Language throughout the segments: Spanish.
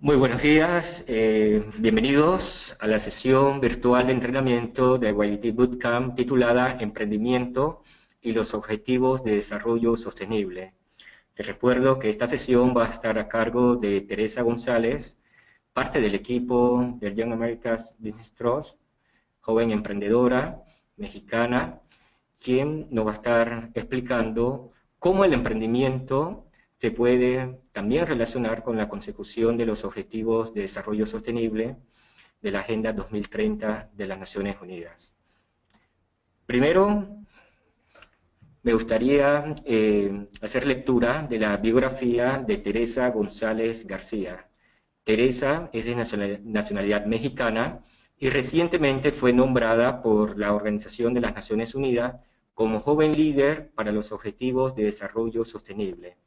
Muy buenos días, bienvenidos a la sesión virtual de entrenamiento de YDT Bootcamp titulada Emprendimiento y los Objetivos de Desarrollo Sostenible. Les recuerdo que esta sesión va a estar a cargo de Teresa González, parte del equipo del Young America's Business Trust, joven emprendedora mexicana, quien nos va a estar explicando cómo el emprendimiento se puede también relacionar con la consecución de los Objetivos de Desarrollo Sostenible de la Agenda 2030 de las Naciones Unidas. Primero, me gustaría hacer lectura de la biografía de Teresa González García. Teresa es de nacionalidad mexicana y recientemente fue nombrada por la Organización de las Naciones Unidas como joven líder para los Objetivos de Desarrollo Sostenible.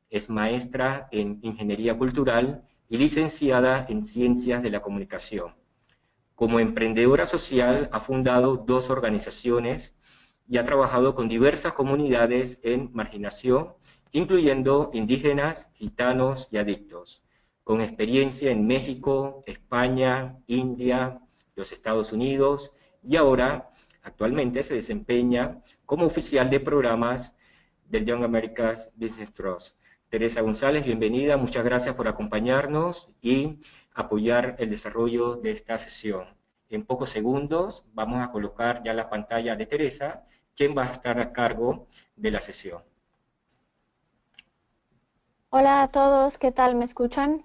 Es maestra en Ingeniería Cultural y licenciada en Ciencias de la Comunicación. Como emprendedora social ha fundado dos organizaciones y ha trabajado con diversas comunidades en marginación, incluyendo indígenas, gitanos y adictos, con experiencia en México, España, India, los Estados Unidos y ahora actualmente se desempeña como oficial de programas del Young America's Business Trust. Teresa González, bienvenida, muchas gracias por acompañarnos y apoyar el desarrollo de esta sesión. En pocos segundos vamos a colocar ya la pantalla de Teresa, quien va a estar a cargo de la sesión. Hola a todos, ¿qué tal? ¿Me escuchan?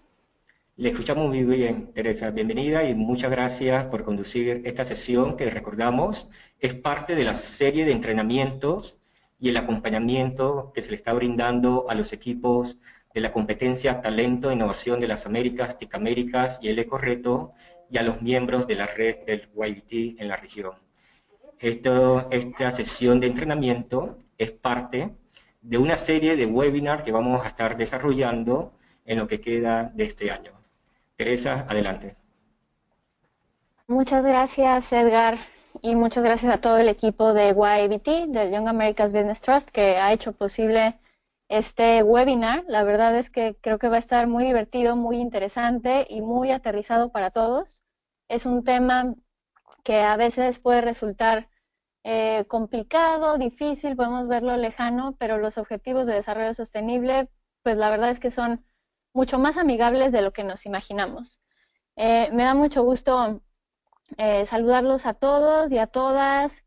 Le escuchamos muy bien, Teresa. Bienvenida y muchas gracias por conducir esta sesión que recordamos es parte de la serie de entrenamientos y el acompañamiento que se le está brindando a los equipos de la competencia Talento e Innovación de las Américas, TIC Américas y el Ecoreto y a los miembros de la red del YBT en la región. Esta sesión de entrenamiento es parte de una serie de webinars que vamos a estar desarrollando en lo que queda de este año. Teresa, adelante. Muchas gracias, Edgar, y muchas gracias a todo el equipo de YABT, del Young America's Business Trust, que ha hecho posible este webinar. La verdad es que creo que va a estar muy divertido, muy interesante y muy aterrizado para todos. Es un tema que a veces puede resultar complicado, difícil, podemos verlo lejano, pero los objetivos de desarrollo sostenible, pues la verdad es que son mucho más amigables de lo que nos imaginamos. Me da mucho gusto saludarlos a todos y a todas.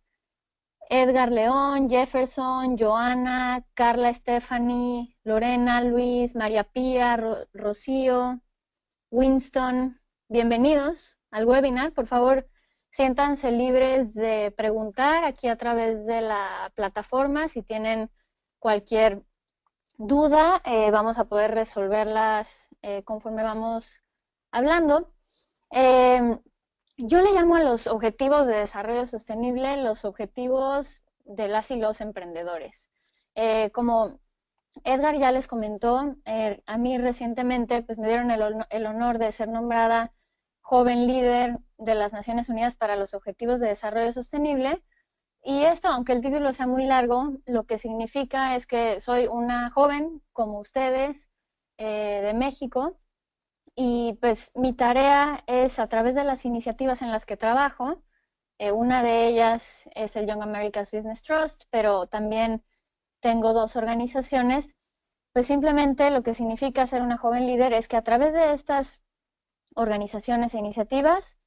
Edgar León, Jefferson, Joana, Carla Stephanie, Lorena, Luis, María Pía, Rocío, Winston. Bienvenidos al webinar. Por favor, siéntanse libres de preguntar aquí a través de la plataforma. Si tienen cualquier duda, vamos a poder resolverlas conforme vamos hablando. Yo le llamo a los objetivos de desarrollo sostenible los objetivos de las y los emprendedores. Como Edgar ya les comentó, a mí recientemente pues, me dieron el honor de ser nombrada joven líder de las Naciones Unidas para los Objetivos de Desarrollo Sostenible. Y esto, aunque el título sea muy largo, lo que significa es que soy una joven como ustedes de México y pues mi tarea es a través de las iniciativas en las que trabajo, una de ellas es el Young America's Business Trust, pero también tengo dos organizaciones, pues simplemente lo que significa ser una joven líder es que a través de estas organizaciones e iniciativas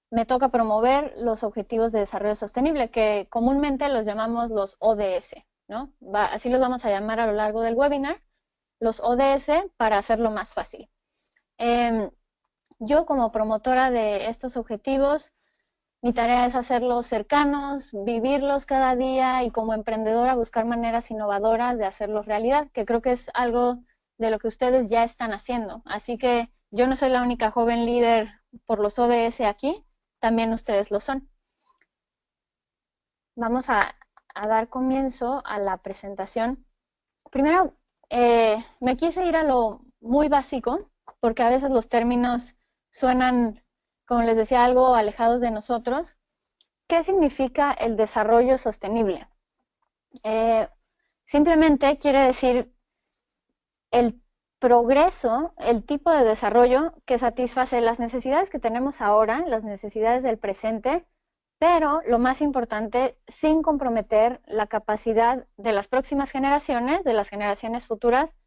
me toca promover los objetivos de desarrollo sostenible, que comúnmente los llamamos los ODS, ¿no? Así los vamos a llamar a lo largo del webinar, los ODS para hacerlo más fácil. Yo como promotora de estos objetivos, mi tarea es hacerlos cercanos, vivirlos cada día y como emprendedora buscar maneras innovadoras de hacerlos realidad, que creo que es algo de lo que ustedes ya están haciendo. Así que yo no soy la única joven líder por los ODS aquí, también ustedes lo son. Vamos a dar comienzo a la presentación. Primero, me quise ir a lo muy básico, porque a veces los términos suenan, como les decía, algo alejados de nosotros. ¿Qué significa el desarrollo sostenible? Simplemente quiere decir el progreso, el tipo de desarrollo que satisface las necesidades que tenemos ahora, las necesidades del presente, pero lo más importante, sin comprometer la capacidad de las próximas generaciones, de las generaciones futuras,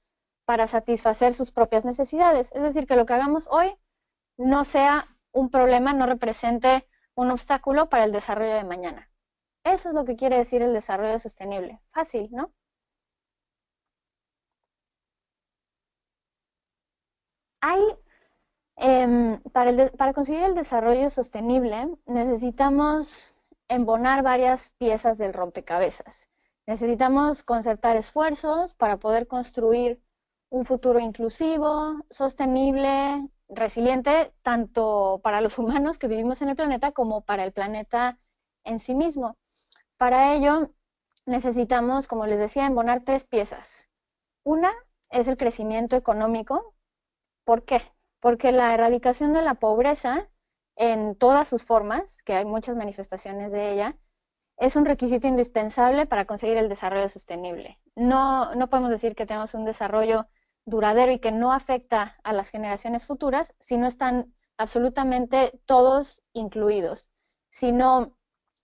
para satisfacer sus propias necesidades. Es decir, que lo que hagamos hoy no sea un problema, no represente un obstáculo para el desarrollo de mañana. Eso es lo que quiere decir el desarrollo sostenible. Fácil, ¿no? Hay, para conseguir el desarrollo sostenible necesitamos embonar varias piezas del rompecabezas. Necesitamos concertar esfuerzos para poder construir un futuro inclusivo, sostenible, resiliente, tanto para los humanos que vivimos en el planeta como para el planeta en sí mismo. Para ello necesitamos, como les decía, embonar tres piezas. Una es el crecimiento económico. ¿Por qué? Porque la erradicación de la pobreza en todas sus formas, que hay muchas manifestaciones de ella, es un requisito indispensable para conseguir el desarrollo sostenible. No podemos decir que tenemos un desarrollo duradero y que no afecta a las generaciones futuras si no están absolutamente todos incluidos. Si no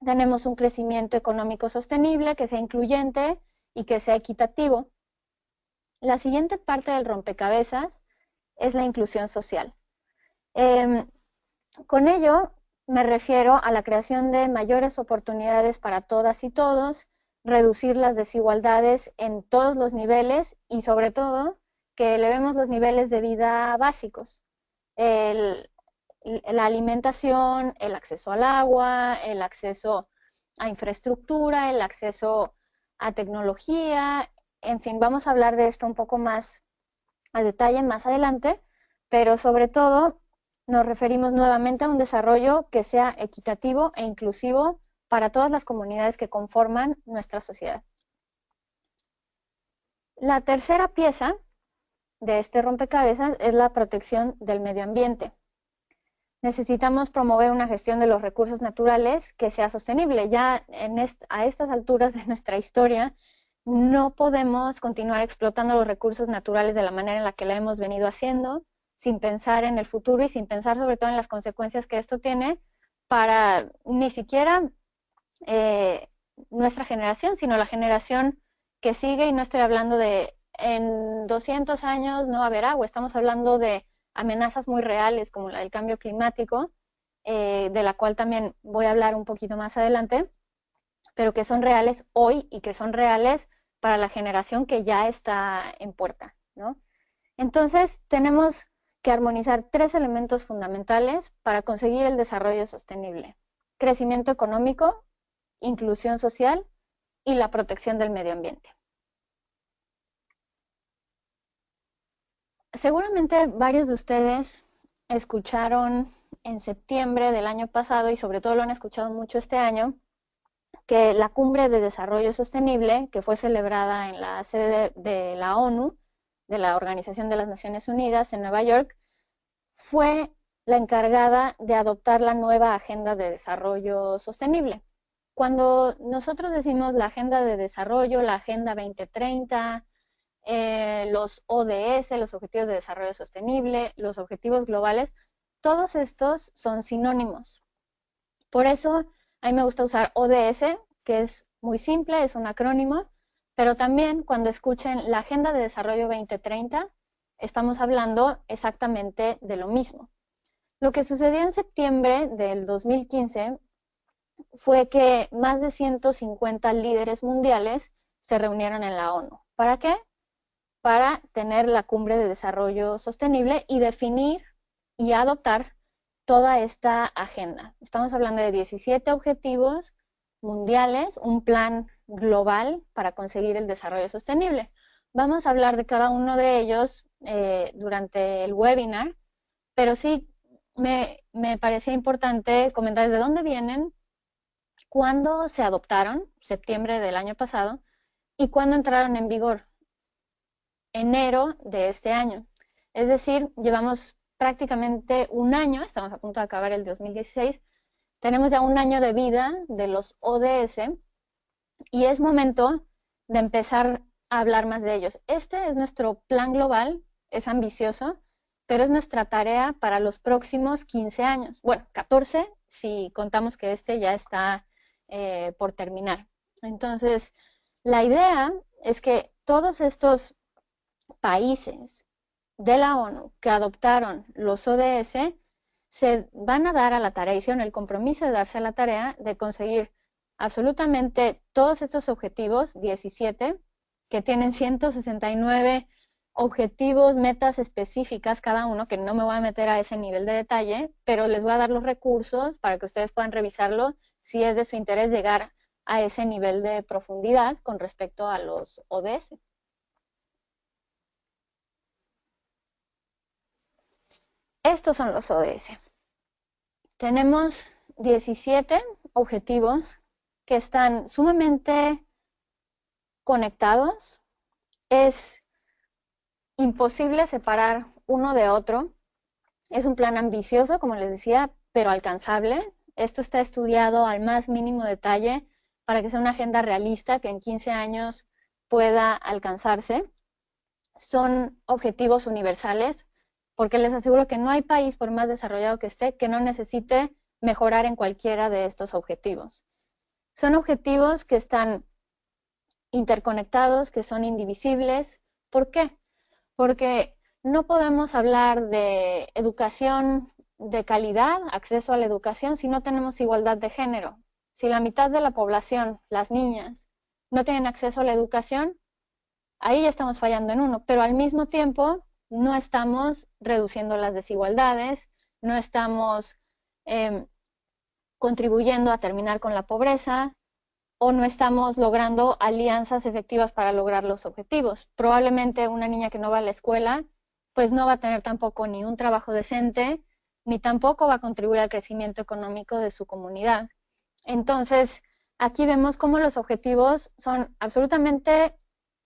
tenemos un crecimiento económico sostenible, que sea incluyente y que sea equitativo. La siguiente parte del rompecabezas es la inclusión social. Con ello me refiero a la creación de mayores oportunidades para todas y todos, reducir las desigualdades en todos los niveles y sobre todo que elevemos los niveles de vida básicos. La alimentación, el acceso al agua, el acceso a infraestructura, el acceso a tecnología, en fin, vamos a hablar de esto un poco más a detalle más adelante, pero sobre todo nos referimos nuevamente a un desarrollo que sea equitativo e inclusivo para todas las comunidades que conforman nuestra sociedad. La tercera pieza de este rompecabezas es la protección del medio ambiente. Necesitamos promover una gestión de los recursos naturales que sea sostenible. Ya a estas alturas de nuestra historia no podemos continuar explotando los recursos naturales de la manera en la que la hemos venido haciendo, sin pensar en el futuro y sin pensar sobre todo en las consecuencias que esto tiene para ni siquiera nuestra generación, sino la generación que sigue, y no estoy hablando de en 200 años no va a haber agua, estamos hablando de amenazas muy reales como la del cambio climático, de la cual también voy a hablar un poquito más adelante, pero que son reales hoy y que son reales para la generación que ya está en puerta, ¿no? Entonces, tenemos que armonizar tres elementos fundamentales para conseguir el desarrollo sostenible: crecimiento económico, inclusión social y la protección del medio ambiente. Seguramente varios de ustedes escucharon en septiembre del año pasado, y sobre todo lo han escuchado mucho este año, que la Cumbre de Desarrollo Sostenible, que fue celebrada en la sede de la ONU, de la Organización de las Naciones Unidas en Nueva York, fue la encargada de adoptar la nueva Agenda de Desarrollo Sostenible. Cuando nosotros decimos la Agenda de Desarrollo, la Agenda 2030, los ODS, los Objetivos de Desarrollo Sostenible, los Objetivos Globales, todos estos son sinónimos. Por eso a mí me gusta usar ODS, que es muy simple, es un acrónimo, pero también cuando escuchen la Agenda de Desarrollo 2030, estamos hablando exactamente de lo mismo. Lo que sucedió en septiembre del 2015 fue que más de 150 líderes mundiales se reunieron en la ONU. ¿Para qué? Para tener la Cumbre de Desarrollo Sostenible y definir y adoptar toda esta agenda. Estamos hablando de 17 objetivos mundiales, un plan global para conseguir el desarrollo sostenible. Vamos a hablar de cada uno de ellos durante el webinar, pero sí me parecía importante comentar de dónde vienen, cuándo se adoptaron, septiembre del año pasado, y cuándo entraron en vigor, enero de este año. Es decir, llevamos prácticamente un año, estamos a punto de acabar el 2016, tenemos ya un año de vida de los ODS y es momento de empezar a hablar más de ellos. Este es nuestro plan global es ambicioso, pero es nuestra tarea para los próximos 15 años. Bueno, 14 si contamos que este ya está por terminar. Entonces, la idea es que todos estos países de la ONU que adoptaron los ODS se van a dar a la tarea, hicieron el compromiso de darse a la tarea de conseguir absolutamente todos estos objetivos, 17, que tienen 169 objetivos, metas específicas cada uno, que no me voy a meter a ese nivel de detalle, pero les voy a dar los recursos para que ustedes puedan revisarlo si es de su interés llegar a ese nivel de profundidad con respecto a los ODS. Estos son los ODS. Tenemos 17 objetivos que están sumamente conectados. Es imposible separar uno de otro. Es un plan ambicioso, como les decía, pero alcanzable. Esto está estudiado al más mínimo detalle para que sea una agenda realista que en 15 años pueda alcanzarse. Son objetivos universales, porque les aseguro que no hay país, por más desarrollado que esté, que no necesite mejorar en cualquiera de estos objetivos. Son objetivos que están interconectados, que son indivisibles. ¿Por qué? Porque no podemos hablar de educación de calidad, acceso a la educación, si no tenemos igualdad de género. Si la mitad de la población, las niñas, no tienen acceso a la educación, ahí ya estamos fallando en uno, pero al mismo tiempo no estamos reduciendo las desigualdades, no estamos contribuyendo a terminar con la pobreza o no estamos logrando alianzas efectivas para lograr los objetivos. Probablemente una niña que no va a la escuela, pues no va a tener tampoco ni un trabajo decente, ni tampoco va a contribuir al crecimiento económico de su comunidad. Entonces, aquí vemos cómo los objetivos son absolutamente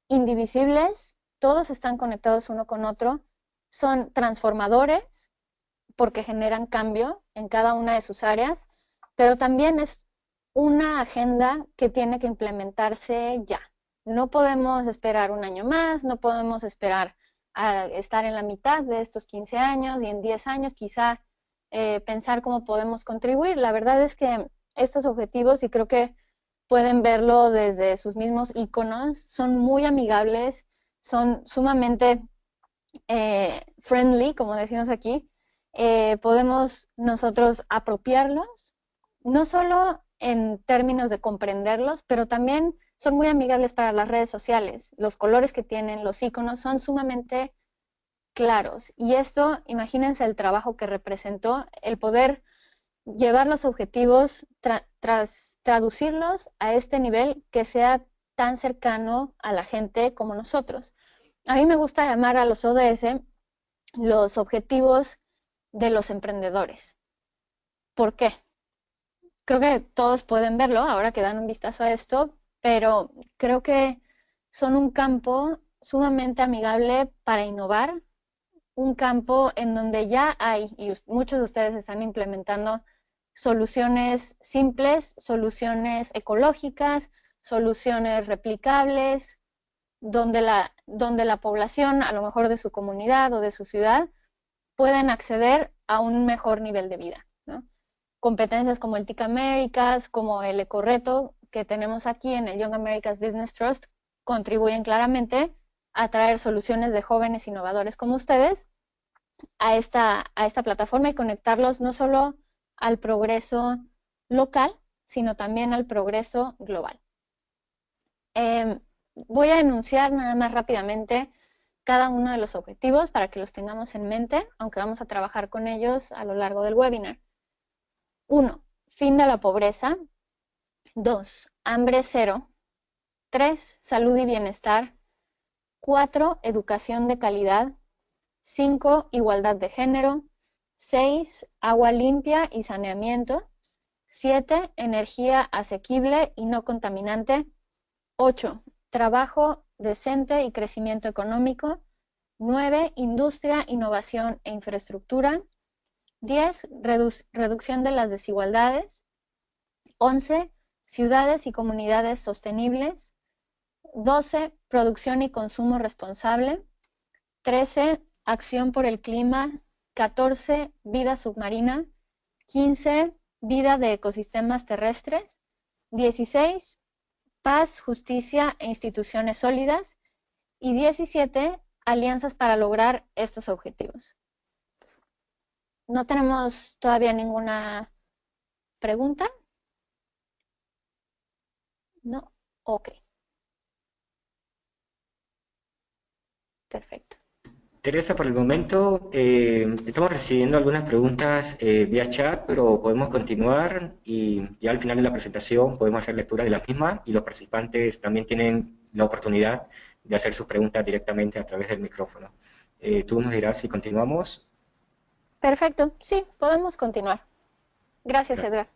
indivisibles, todos están conectados uno con otro, son transformadores porque generan cambio en cada una de sus áreas, pero también es una agenda que tiene que implementarse ya. No podemos esperar un año más, no podemos esperar a estar en la mitad de estos 15 años y en 10 años quizá pensar cómo podemos contribuir. La verdad es que estos objetivos, y creo que pueden verlo desde sus mismos iconos, son muy amigables, son sumamente friendly, como decimos aquí. Podemos nosotros apropiarlos, no solo en términos de comprenderlos, pero también son muy amigables para las redes sociales. Los colores que tienen, los iconos son sumamente claros. Y esto, imagínense el trabajo que representó el poder llevar los objetivos, traducirlos a este nivel que sea tan cercano a la gente como nosotros. A mí me gusta llamar a los ODS los objetivos de los emprendedores. ¿Por qué? Creo que todos pueden verlo ahora que dan un vistazo a esto, pero creo que son un campo sumamente amigable para innovar, un campo en donde ya hay, y muchos de ustedes están implementando soluciones simples, soluciones ecológicas, soluciones replicables, donde la población, a lo mejor de su comunidad o de su ciudad, pueden acceder a un mejor nivel de vida, ¿no? Competencias como el TIC Americas, como el Ecoreto que tenemos aquí en el Young Americas Business Trust, contribuyen claramente a traer soluciones de jóvenes innovadores como ustedes a esta plataforma y conectarlos no solo al progreso local, sino también al progreso global. Voy a enunciar nada más rápidamente cada uno de los objetivos para que los tengamos en mente, aunque vamos a trabajar con ellos a lo largo del webinar. 1. Fin de la pobreza. 2. Hambre cero. 3. Salud y bienestar. 4. Educación de calidad. 5. Igualdad de género. 6. Agua limpia y saneamiento. 7. Energía asequible y no contaminante. 8. Trabajo decente y crecimiento económico. 9. Industria, innovación e infraestructura. 10. Reducción de las desigualdades. 11. Ciudades y comunidades sostenibles. 12. Producción y consumo responsable. 13. acción por el clima, 14, vida submarina, 15, vida de ecosistemas terrestres, 16, paz, justicia e instituciones sólidas, y 17, alianzas para lograr estos objetivos. No tenemos todavía ninguna pregunta. No, ok. Perfecto. Teresa, por el momento estamos recibiendo algunas preguntas vía chat, pero podemos continuar y ya al final de la presentación podemos hacer lectura de las mismas y los participantes también tienen la oportunidad de hacer sus preguntas directamente a través del micrófono. Tú nos dirás si continuamos. Perfecto, sí, podemos continuar. Gracias, Claro. Edgar.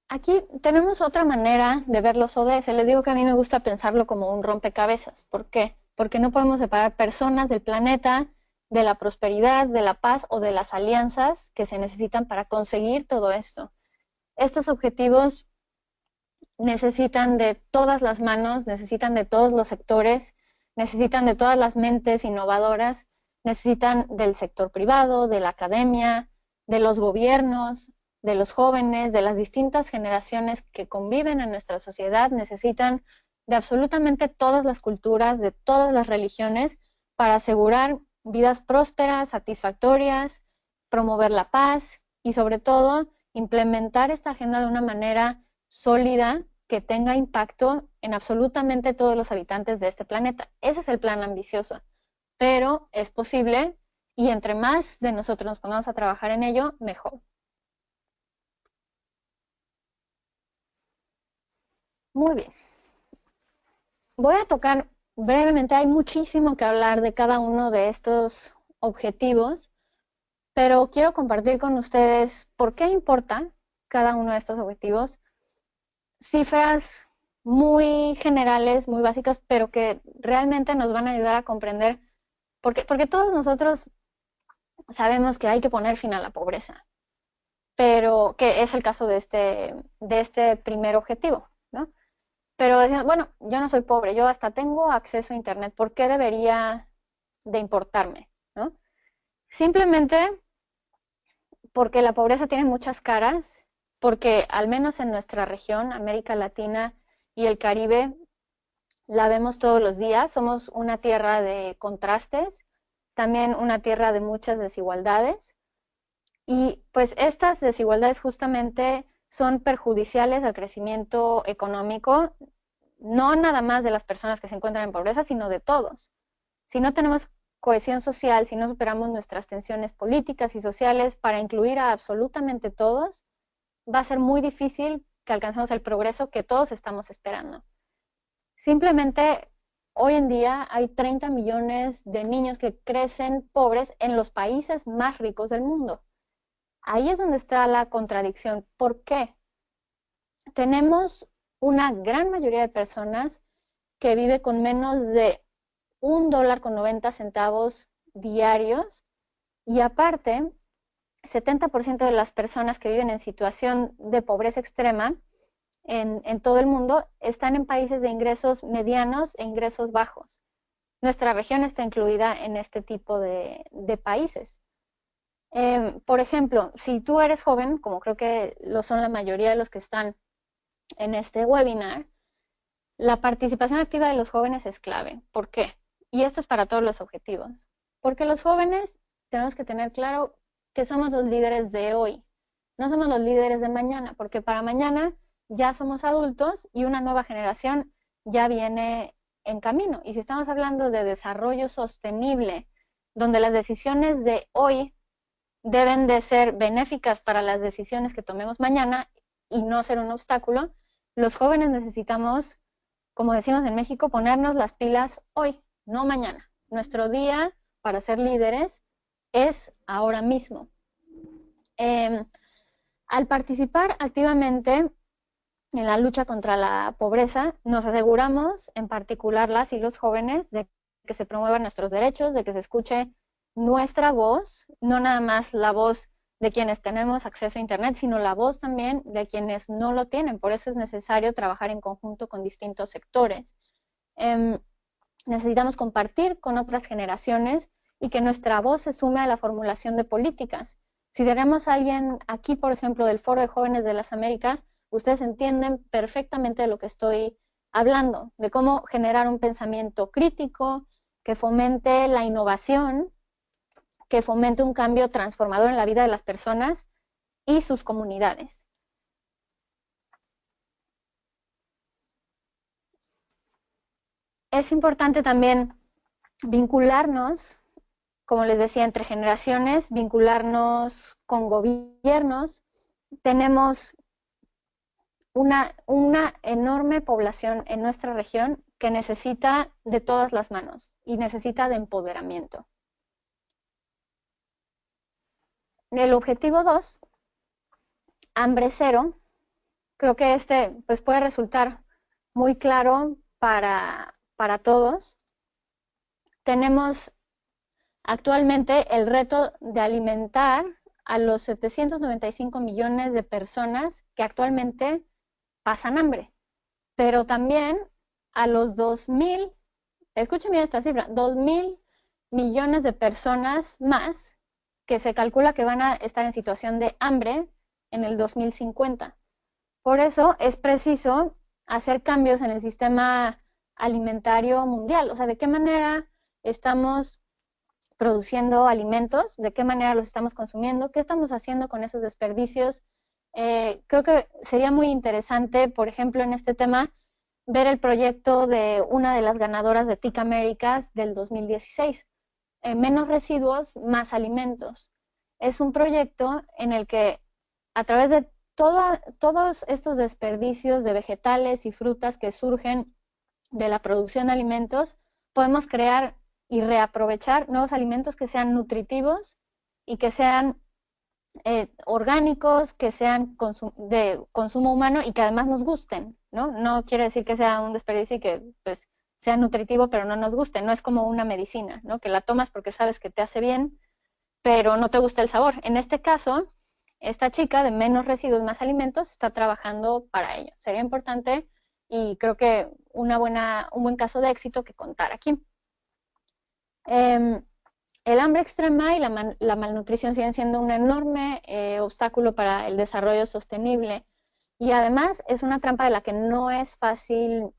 Aquí tenemos otra manera de ver los ODS. Les digo que a mí me gusta pensarlo como un rompecabezas. ¿Por qué? Porque no podemos separar personas del planeta, de la prosperidad, de la paz o de las alianzas que se necesitan para conseguir todo esto. Estos objetivos necesitan de todas las manos, necesitan de todos los sectores, necesitan de todas las mentes innovadoras, necesitan del sector privado, de la academia, de los gobiernos, de los jóvenes, de las distintas generaciones que conviven en nuestra sociedad, necesitan de absolutamente todas las culturas, de todas las religiones, para asegurar vidas prósperas, satisfactorias, promover la paz y sobre todo implementar esta agenda de una manera sólida que tenga impacto en absolutamente todos los habitantes de este planeta. Ese es el plan ambicioso, pero es posible y entre más de nosotros nos pongamos a trabajar en ello, mejor. Muy bien. Voy a tocar brevemente, hay muchísimo que hablar de cada uno de estos objetivos, pero quiero compartir con ustedes por qué importa cada uno de estos objetivos. Cifras muy generales, muy básicas, pero que realmente nos van a ayudar a comprender, porque todos nosotros sabemos que hay que poner fin a la pobreza, pero que es el caso de este primer objetivo, ¿no? Pero bueno, yo no soy pobre, yo hasta tengo acceso a internet, ¿por qué debería de importarme, ¿no? Simplemente porque la pobreza tiene muchas caras, porque al menos en nuestra región, América Latina y el Caribe, la vemos todos los días. Somos una tierra de contrastes, también una tierra de muchas desigualdades. Y pues estas desigualdades justamente son perjudiciales al crecimiento económico, no nada más de las personas que se encuentran en pobreza, sino de todos. Si no tenemos cohesión social, si no superamos nuestras tensiones políticas y sociales para incluir a absolutamente todos, va a ser muy difícil que alcancemos el progreso que todos estamos esperando. Simplemente hoy en día hay 30 millones de niños que crecen pobres en los países más ricos del mundo. Ahí es donde está la contradicción. ¿Por qué? Tenemos una gran mayoría de personas que vive con menos de $1.90 diarios y aparte 70% de las personas que viven en situación de pobreza extrema en todo el mundo están en países de ingresos medianos e ingresos bajos. Nuestra región está incluida en este tipo de países. Por ejemplo, si tú eres joven, como creo que lo son la mayoría de los que están en este webinar, la participación activa de los jóvenes es clave. ¿Por qué? Y esto es para todos los objetivos. Porque los jóvenes tenemos que tener claro que somos los líderes de hoy, no somos los líderes de mañana, porque para mañana ya somos adultos y una nueva generación ya viene en camino. Y si estamos hablando de desarrollo sostenible, donde las decisiones de hoy deben de ser benéficas para las decisiones que tomemos mañana y no ser un obstáculo, los jóvenes necesitamos, como decimos en México, ponernos las pilas hoy, no mañana. Nuestro día para ser líderes es ahora mismo. Al participar activamente en la lucha contra la pobreza, nos aseguramos, en particular las y los jóvenes, de que se promuevan nuestros derechos, de que se escuche nuestra voz, no nada más la voz de quienes tenemos acceso a Internet, sino la voz también de quienes no lo tienen. Por eso es necesario trabajar en conjunto con distintos sectores. Necesitamos compartir con otras generaciones y que nuestra voz se sume a la formulación de políticas. Si tenemos a alguien aquí, por ejemplo, del Foro de Jóvenes de las Américas, ustedes entienden perfectamente de lo que estoy hablando, de cómo generar un pensamiento crítico que fomente la innovación, que fomente un cambio transformador en la vida de las personas y sus comunidades. Es importante también vincularnos, como les decía, entre generaciones, vincularnos con gobiernos. Tenemos una enorme población en nuestra región que necesita de todas las manos y necesita de empoderamiento. El objetivo 2, hambre cero, creo que pues puede resultar muy claro para todos. Tenemos actualmente el reto de alimentar a los 795 millones de personas que actualmente pasan hambre, pero también a los 2.000, escuchen bien esta cifra, 2.000 millones de personas más que se calcula que van a estar en situación de hambre en el 2050. Por eso es preciso hacer cambios en el sistema alimentario mundial, o sea, de qué manera estamos produciendo alimentos, de qué manera los estamos consumiendo, qué estamos haciendo con esos desperdicios. Creo que sería muy interesante, por ejemplo, en este tema, ver el proyecto de una de las ganadoras de TIC Américas del 2016, menos residuos, más alimentos. Es un proyecto en el que a través de todos estos desperdicios de vegetales y frutas que surgen de la producción de alimentos, podemos crear y reaprovechar nuevos alimentos que sean nutritivos y que sean orgánicos, que sean de consumo humano y que además nos gusten, ¿no? No quiere decir que sea un desperdicio y que pues, sea nutritivo pero no nos guste, no es como una medicina, ¿no? Que la tomas porque sabes que te hace bien, pero no te gusta el sabor. En este caso, esta chica de menos residuos, más alimentos, está trabajando para ello. Sería importante y creo que un buen caso de éxito que contar aquí. El hambre extrema y la malnutrición siguen siendo un enorme obstáculo para el desarrollo sostenible y además es una trampa de la que no es fácil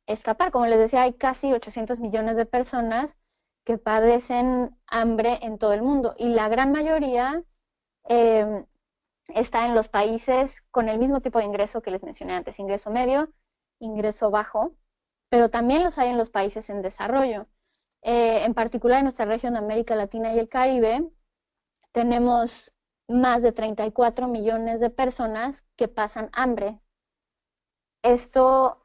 escapar. Como les decía, hay casi 800 millones de personas que padecen hambre en todo el mundo y la gran mayoría está en los países con el mismo tipo de ingreso que les mencioné antes, ingreso medio, ingreso bajo, pero también los hay en los países en desarrollo. En particular en nuestra región de América Latina y el Caribe, tenemos más de 34 millones de personas que pasan hambre. Esto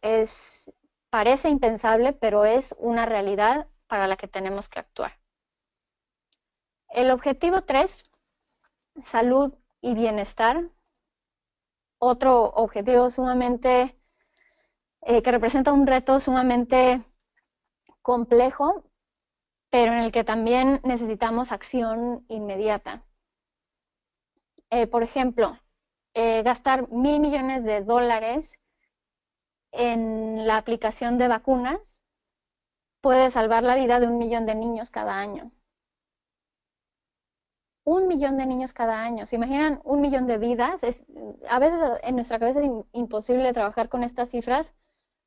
parece impensable, pero es una realidad para la que tenemos que actuar. El objetivo 3, salud y bienestar. Otro objetivo sumamente, que representa un reto sumamente complejo, pero en el que también necesitamos acción inmediata. Por ejemplo, gastar $1.000 millones en la aplicación de vacunas puede salvar la vida de 1 millón de niños cada año. 1 millón de niños cada año. ¿Se imaginan 1 millón de vidas? A veces en nuestra cabeza es imposible trabajar con estas cifras,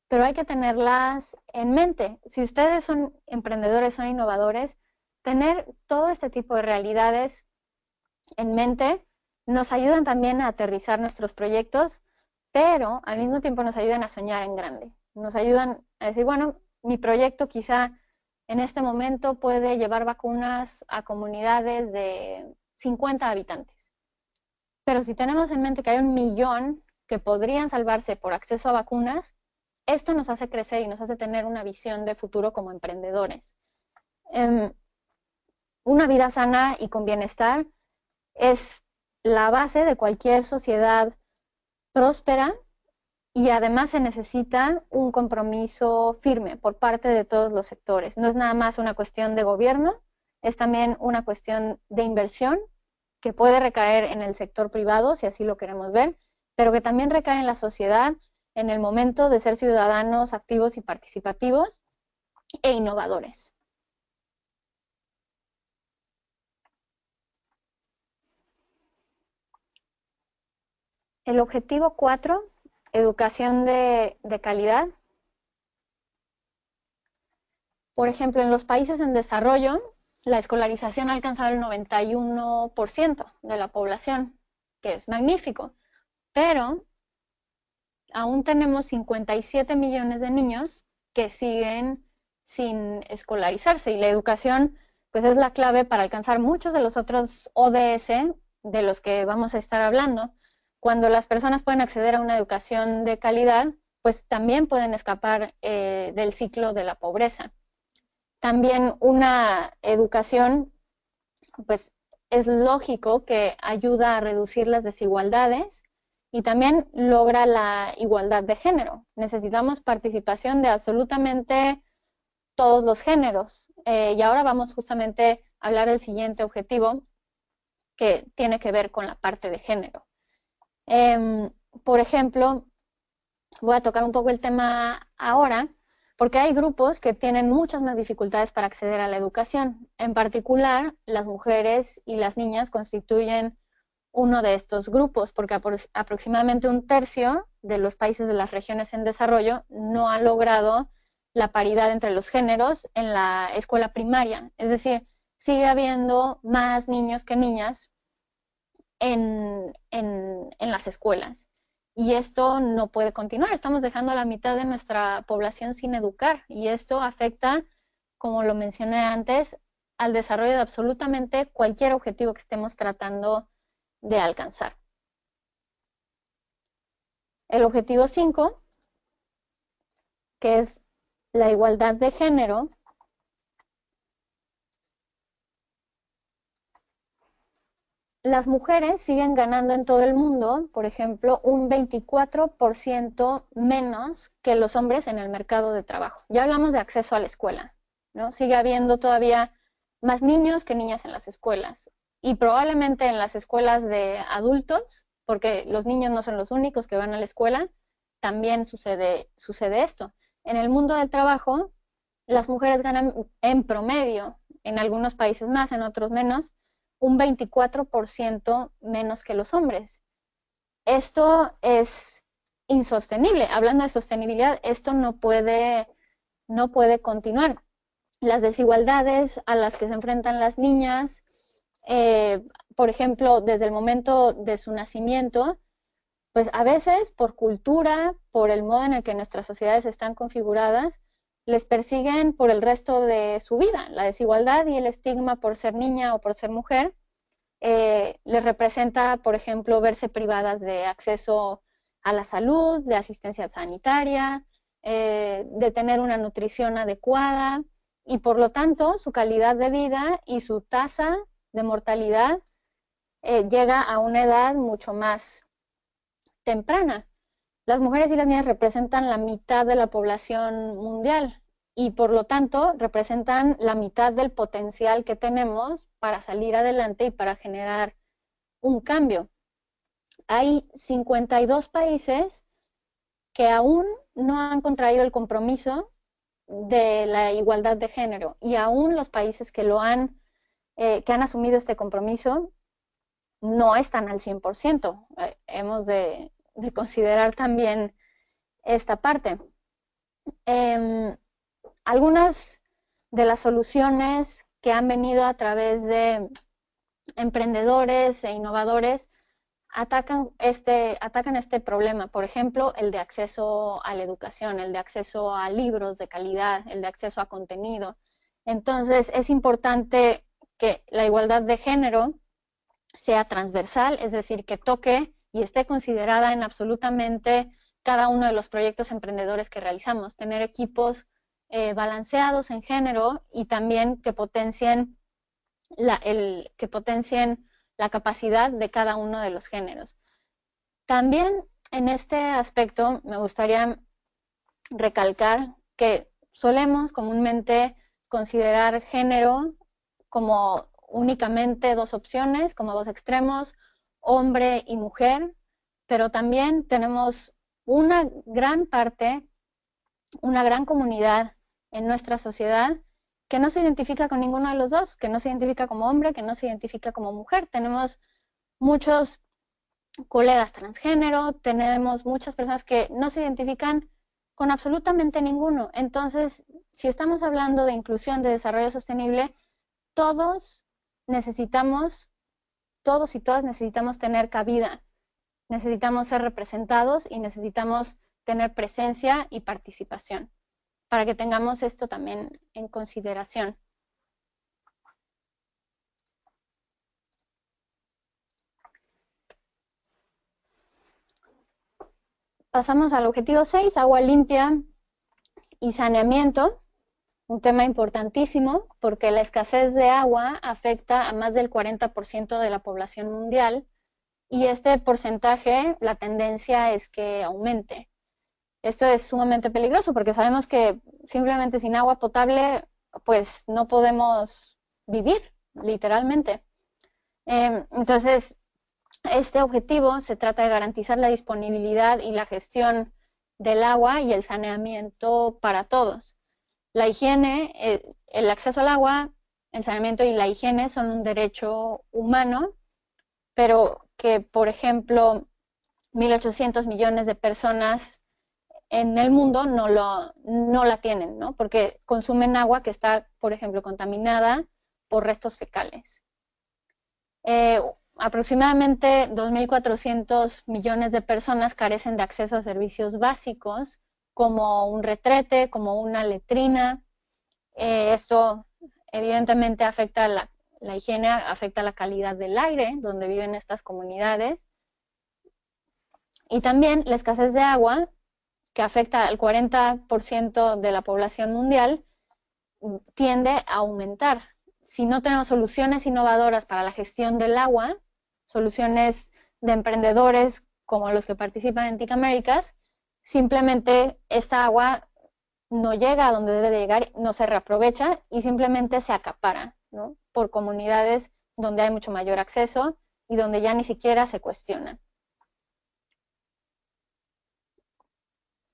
pero hay que tenerlas en mente. Si ustedes son emprendedores, son innovadores, tener todo este tipo de realidades en mente nos ayudan también a aterrizar nuestros proyectos, pero al mismo tiempo nos ayudan a soñar en grande. Nos ayudan a decir, bueno, mi proyecto quizá en este momento puede llevar vacunas a comunidades de 50 habitantes. Pero si tenemos en mente que hay 1 millón que podrían salvarse por acceso a vacunas, esto nos hace crecer y nos hace tener una visión de futuro como emprendedores. Una vida sana y con bienestar es la base de cualquier sociedad próspera y además se necesita un compromiso firme por parte de todos los sectores. No es nada más una cuestión de gobierno, es también una cuestión de inversión que puede recaer en el sector privado, si así lo queremos ver, pero que también recae en la sociedad en el momento de ser ciudadanos activos y participativos e innovadores. El objetivo 4, educación de calidad. Por ejemplo, en los países en desarrollo, la escolarización ha alcanzado el 91% de la población, que es magnífico, pero aún tenemos 57 millones de niños que siguen sin escolarizarse, y la educación pues es la clave para alcanzar muchos de los otros ODS de los que vamos a estar hablando. Cuando las personas pueden acceder a una educación de calidad, pues también pueden escapar del ciclo de la pobreza. También una educación, pues es lógico que ayuda a reducir las desigualdades y también logra la igualdad de género. Necesitamos participación de absolutamente todos los géneros. Y ahora vamos justamente a hablar del siguiente objetivo, que tiene que ver con la parte de género. Por ejemplo, voy a tocar un poco el tema ahora, porque hay grupos que tienen muchas más dificultades para acceder a la educación. En particular, las mujeres y las niñas constituyen uno de estos grupos, porque aproximadamente un tercio de los países de las regiones en desarrollo no ha logrado la paridad entre los géneros en la escuela primaria. Es decir, sigue habiendo más niños que niñas en las escuelas. Y esto no puede continuar. Estamos dejando a la mitad de nuestra población sin educar, y esto afecta, como lo mencioné antes, al desarrollo de absolutamente cualquier objetivo que estemos tratando de alcanzar. El objetivo 5, que es la igualdad de género, las mujeres siguen ganando en todo el mundo, por ejemplo, un 24% menos que los hombres en el mercado de trabajo. Ya hablamos de acceso a la escuela, ¿no? Sigue habiendo todavía más niños que niñas en las escuelas, y probablemente en las escuelas de adultos, porque los niños no son los únicos que van a la escuela, también sucede esto. En el mundo del trabajo, las mujeres ganan en promedio, en algunos países más, en otros menos, un 24% menos que los hombres. Esto es insostenible. Hablando de sostenibilidad, esto no puede continuar. Las desigualdades a las que se enfrentan las niñas, por ejemplo, desde el momento de su nacimiento, pues a veces por cultura, por el modo en el que nuestras sociedades están configuradas, les persiguen por el resto de su vida. La desigualdad y el estigma por ser niña o por ser mujer les representa, por ejemplo, verse privadas de acceso a la salud, de asistencia sanitaria, de tener una nutrición adecuada, y por lo tanto su calidad de vida y su tasa de mortalidad llega a una edad mucho más temprana. Las mujeres y las niñas representan la mitad de la población mundial, y por lo tanto representan la mitad del potencial que tenemos para salir adelante y para generar un cambio. Hay 52 países que aún no han contraído el compromiso de la igualdad de género, y aún los países que han asumido este compromiso no están al 100%. Hemos de considerar también esta parte. Algunas de las soluciones que han venido a través de emprendedores e innovadores atacan este problema. Por ejemplo, el de acceso a la educación, el de acceso a libros de calidad, el de acceso a contenido. Entonces, es importante que la igualdad de género sea transversal, es decir, que toque y esté considerada en absolutamente cada uno de los proyectos emprendedores que realizamos. Tener equipos balanceados en género, y también que potencien la capacidad de cada uno de los géneros. También en este aspecto me gustaría recalcar que solemos comúnmente considerar género como únicamente dos opciones, como dos extremos, hombre y mujer, pero también tenemos una gran parte, una gran comunidad en nuestra sociedad que no se identifica con ninguno de los dos, que no se identifica como hombre, que no se identifica como mujer. Tenemos muchos colegas transgénero, tenemos muchas personas que no se identifican con absolutamente ninguno. Entonces, si estamos hablando de inclusión, de desarrollo sostenible, todos necesitamos, todos y todas necesitamos tener cabida, necesitamos ser representados y necesitamos tener presencia y participación, para que tengamos esto también en consideración. Pasamos al objetivo 6, agua limpia y saneamiento, un tema importantísimo porque la escasez de agua afecta a más del 40% de la población mundial y este porcentaje, la tendencia es que aumente. Esto es sumamente peligroso porque sabemos que simplemente sin agua potable pues no podemos vivir, literalmente. Entonces, este objetivo se trata de garantizar la disponibilidad y la gestión del agua y el saneamiento para todos. La higiene, el acceso al agua, el saneamiento y la higiene son un derecho humano, pero que, por ejemplo, 1.800 millones de personas en el mundo no la tienen, ¿no? Porque consumen agua que está, por ejemplo, contaminada por restos fecales. Aproximadamente 2.400 millones de personas carecen de acceso a servicios básicos como un retrete, como una letrina. Esto evidentemente afecta la higiene, afecta la calidad del aire donde viven estas comunidades. Y también la escasez de agua, que afecta al 40% de la población mundial, tiende a aumentar. Si no tenemos soluciones innovadoras para la gestión del agua, soluciones de emprendedores como los que participan en TIC Américas, simplemente esta agua no llega a donde debe de llegar, no se reaprovecha y simplemente se acapara, ¿no? Por comunidades donde hay mucho mayor acceso y donde ya ni siquiera se cuestiona.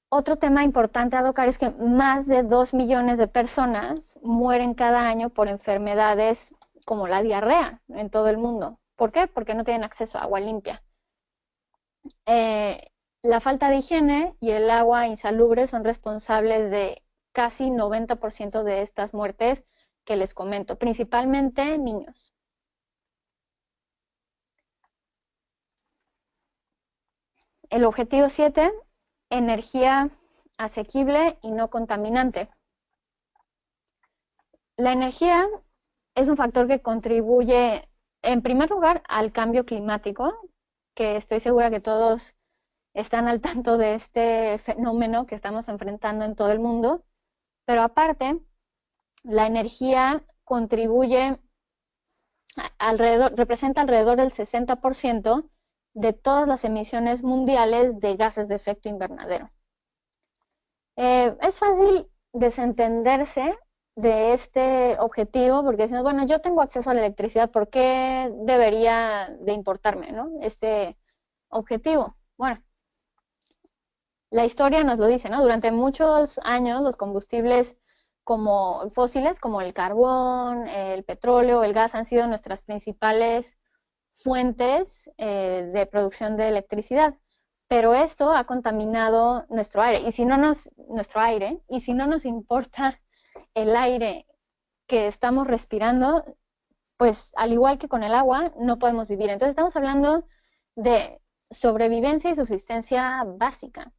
Otro tema importante a tocar es que más de 2 millones de personas mueren cada año por enfermedades como la diarrea en todo el mundo. ¿Por qué? Porque no tienen acceso a agua limpia. La falta de higiene y el agua insalubre son responsables de casi 90% de estas muertes que les comento, principalmente niños. El objetivo 7, energía asequible y no contaminante. La energía es un factor que contribuye, en primer lugar, al cambio climático, que estoy segura que todos están al tanto de este fenómeno que estamos enfrentando en todo el mundo, pero aparte, la energía contribuye representa alrededor del 60% de todas las emisiones mundiales de gases de efecto invernadero. Es fácil desentenderse de este objetivo porque decimos, bueno, yo tengo acceso a la electricidad, ¿por qué debería de importarme, ¿no? Este objetivo? Bueno, la historia nos lo dice, ¿no? Durante muchos años los combustibles como fósiles, como el carbón, el petróleo, el gas, han sido nuestras principales fuentes de producción de electricidad. Pero esto ha contaminado nuestro aire. Y si no nos importa el aire que estamos respirando, pues al igual que con el agua, no podemos vivir. Entonces estamos hablando de sobrevivencia y subsistencia básica.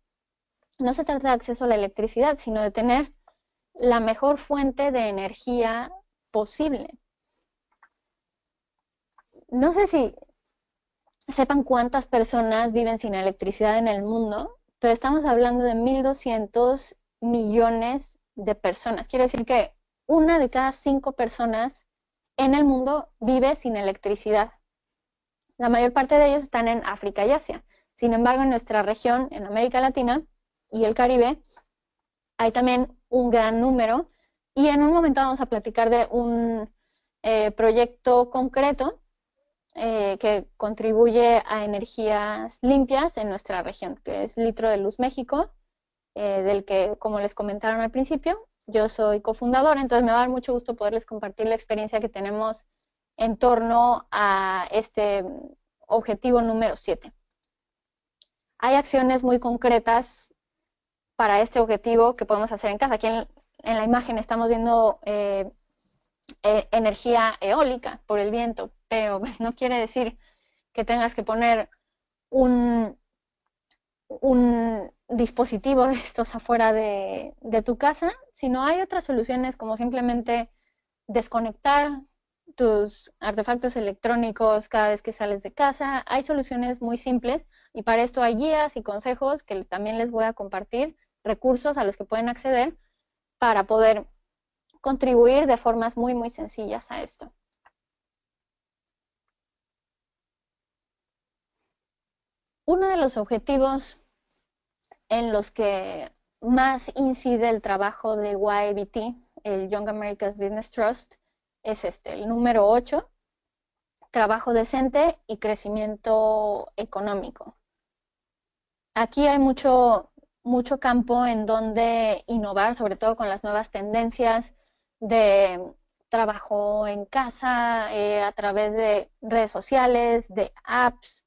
No se trata de acceso a la electricidad, sino de tener la mejor fuente de energía posible. No sé si sepan cuántas personas viven sin electricidad en el mundo, pero estamos hablando de 1.200 millones de personas. Quiere decir que 1 de cada 5 personas en el mundo vive sin electricidad. La mayor parte de ellos están en África y Asia. Sin embargo, en nuestra región, en América Latina y el Caribe, hay también un gran número. Y en un momento vamos a platicar de un proyecto concreto que contribuye a energías limpias en nuestra región, que es Litro de Luz México, del que, como les comentaron al principio, yo soy cofundadora, entonces me va a dar mucho gusto poderles compartir la experiencia que tenemos en torno a este objetivo número 7. Hay acciones muy concretas para este objetivo que podemos hacer en casa. Aquí en la imagen estamos viendo energía eólica por el viento, pero no quiere decir que tengas que poner un dispositivo de estos afuera de tu casa, sino hay otras soluciones como simplemente desconectar tus artefactos electrónicos cada vez que sales de casa. Hay soluciones muy simples y para esto hay guías y consejos que también les voy a compartir, recursos a los que pueden acceder para poder contribuir de formas muy, muy sencillas a esto. Uno de los objetivos en los que más incide el trabajo de YABT, el Young America's Business Trust, es el número 8, trabajo decente y crecimiento económico. Aquí hay mucho campo en donde innovar, sobre todo con las nuevas tendencias de trabajo en casa, a través de redes sociales, de apps,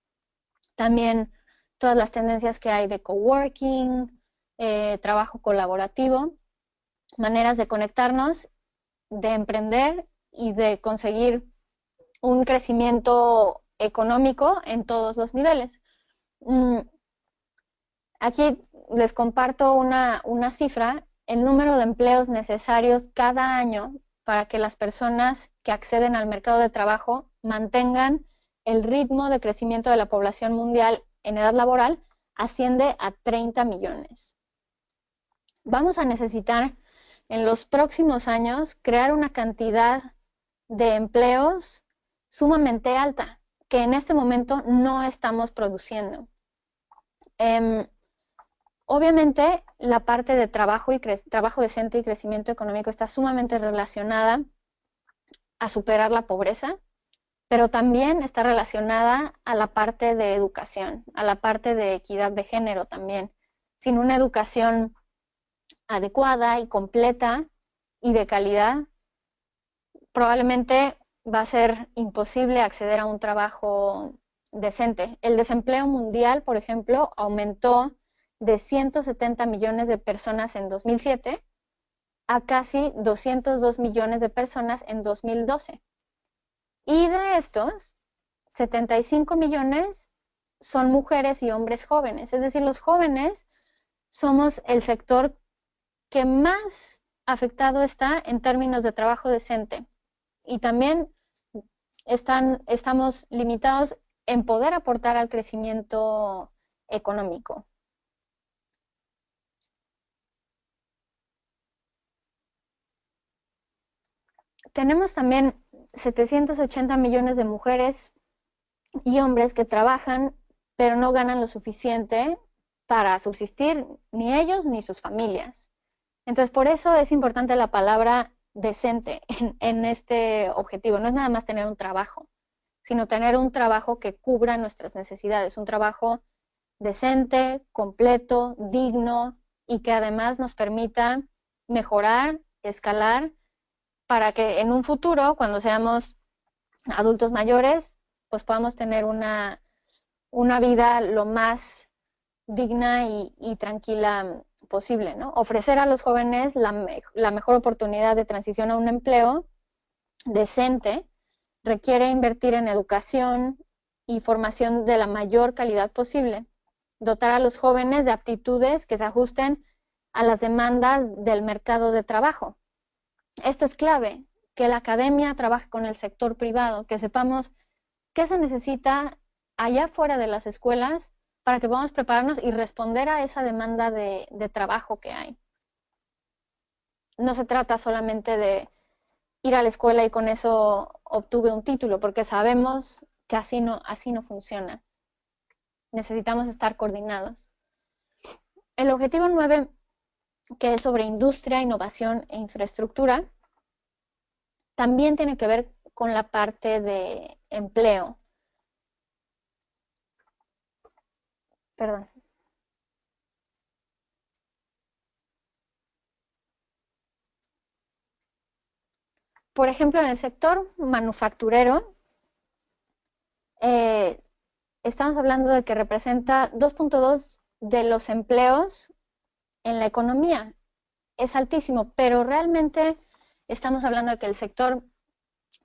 también todas las tendencias que hay de coworking, trabajo colaborativo, maneras de conectarnos, de emprender y de conseguir un crecimiento económico en todos los niveles. Aquí les comparto una cifra, el número de empleos necesarios cada año para que las personas que acceden al mercado de trabajo mantengan el ritmo de crecimiento de la población mundial en edad laboral asciende a 30 millones. Vamos a necesitar en los próximos años crear una cantidad de empleos sumamente alta que en este momento no estamos produciendo. Obviamente la parte de trabajo decente y crecimiento económico está sumamente relacionada a superar la pobreza, pero también está relacionada a la parte de educación, a la parte de equidad de género también. Sin una educación adecuada y completa y de calidad, probablemente va a ser imposible acceder a un trabajo decente. El desempleo mundial, por ejemplo, aumentó de 170 millones de personas en 2007 a casi 202 millones de personas en 2012. Y de estos, 75 millones son mujeres y hombres jóvenes. Es decir, los jóvenes somos el sector que más afectado está en términos de trabajo decente. Y también estamos limitados en poder aportar al crecimiento económico. Tenemos también 780 millones de mujeres y hombres que trabajan, pero no ganan lo suficiente para subsistir ni ellos ni sus familias. Entonces, por eso es importante la palabra decente en este objetivo. No es nada más tener un trabajo, sino tener un trabajo que cubra nuestras necesidades, un trabajo decente, completo, digno y que además nos permita mejorar, escalar, para que en un futuro, cuando seamos adultos mayores, pues podamos tener una vida lo más digna y tranquila posible, ¿no? Ofrecer a los jóvenes la mejor oportunidad de transición a un empleo decente requiere invertir en educación y formación de la mayor calidad posible, dotar a los jóvenes de aptitudes que se ajusten a las demandas del mercado de trabajo. Esto es clave, que la academia trabaje con el sector privado, que sepamos qué se necesita allá fuera de las escuelas para que podamos prepararnos y responder a esa demanda de trabajo que hay. No se trata solamente de ir a la escuela y con eso obtuve un título, porque sabemos que así no funciona. Necesitamos estar coordinados. El objetivo 9, que es sobre industria, innovación e infraestructura, también tiene que ver con la parte de empleo. Perdón. Por ejemplo, en el sector manufacturero, estamos hablando de que representa 2.2 de los empleos en la economía. Es altísimo, pero realmente estamos hablando de que el sector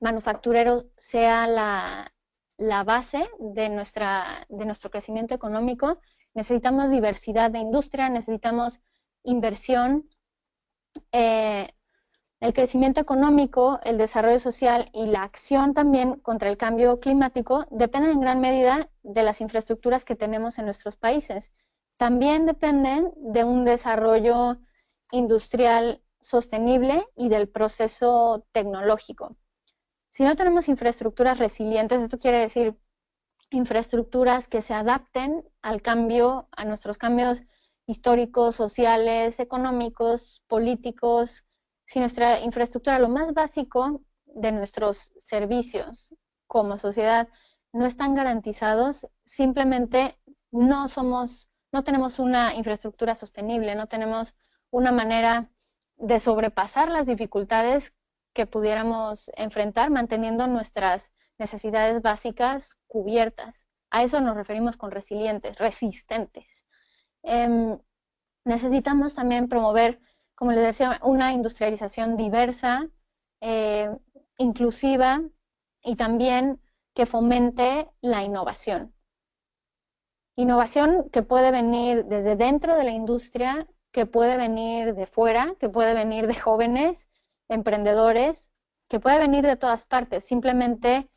manufacturero sea la base de nuestro crecimiento económico. Necesitamos diversidad de industria, necesitamos inversión. El crecimiento económico, el desarrollo social y la acción también contra el cambio climático dependen en gran medida de las infraestructuras que tenemos en nuestros países. También dependen de un desarrollo industrial sostenible y del proceso tecnológico. Si no tenemos infraestructuras resilientes, esto quiere decir infraestructuras que se adapten al cambio, a nuestros cambios históricos, sociales, económicos, políticos. Si nuestra infraestructura, lo más básico de nuestros servicios como sociedad, no están garantizados, simplemente no tenemos una infraestructura sostenible, no tenemos una manera de sobrepasar las dificultades que pudiéramos enfrentar manteniendo nuestras necesidades básicas cubiertas. A eso nos referimos con resilientes, resistentes. Necesitamos también promover, como les decía, una industrialización diversa, inclusiva y también que fomente la innovación. Innovación que puede venir desde dentro de la industria, que puede venir de fuera, que puede venir de jóvenes, emprendedores, que puede venir de todas partes. Simplemente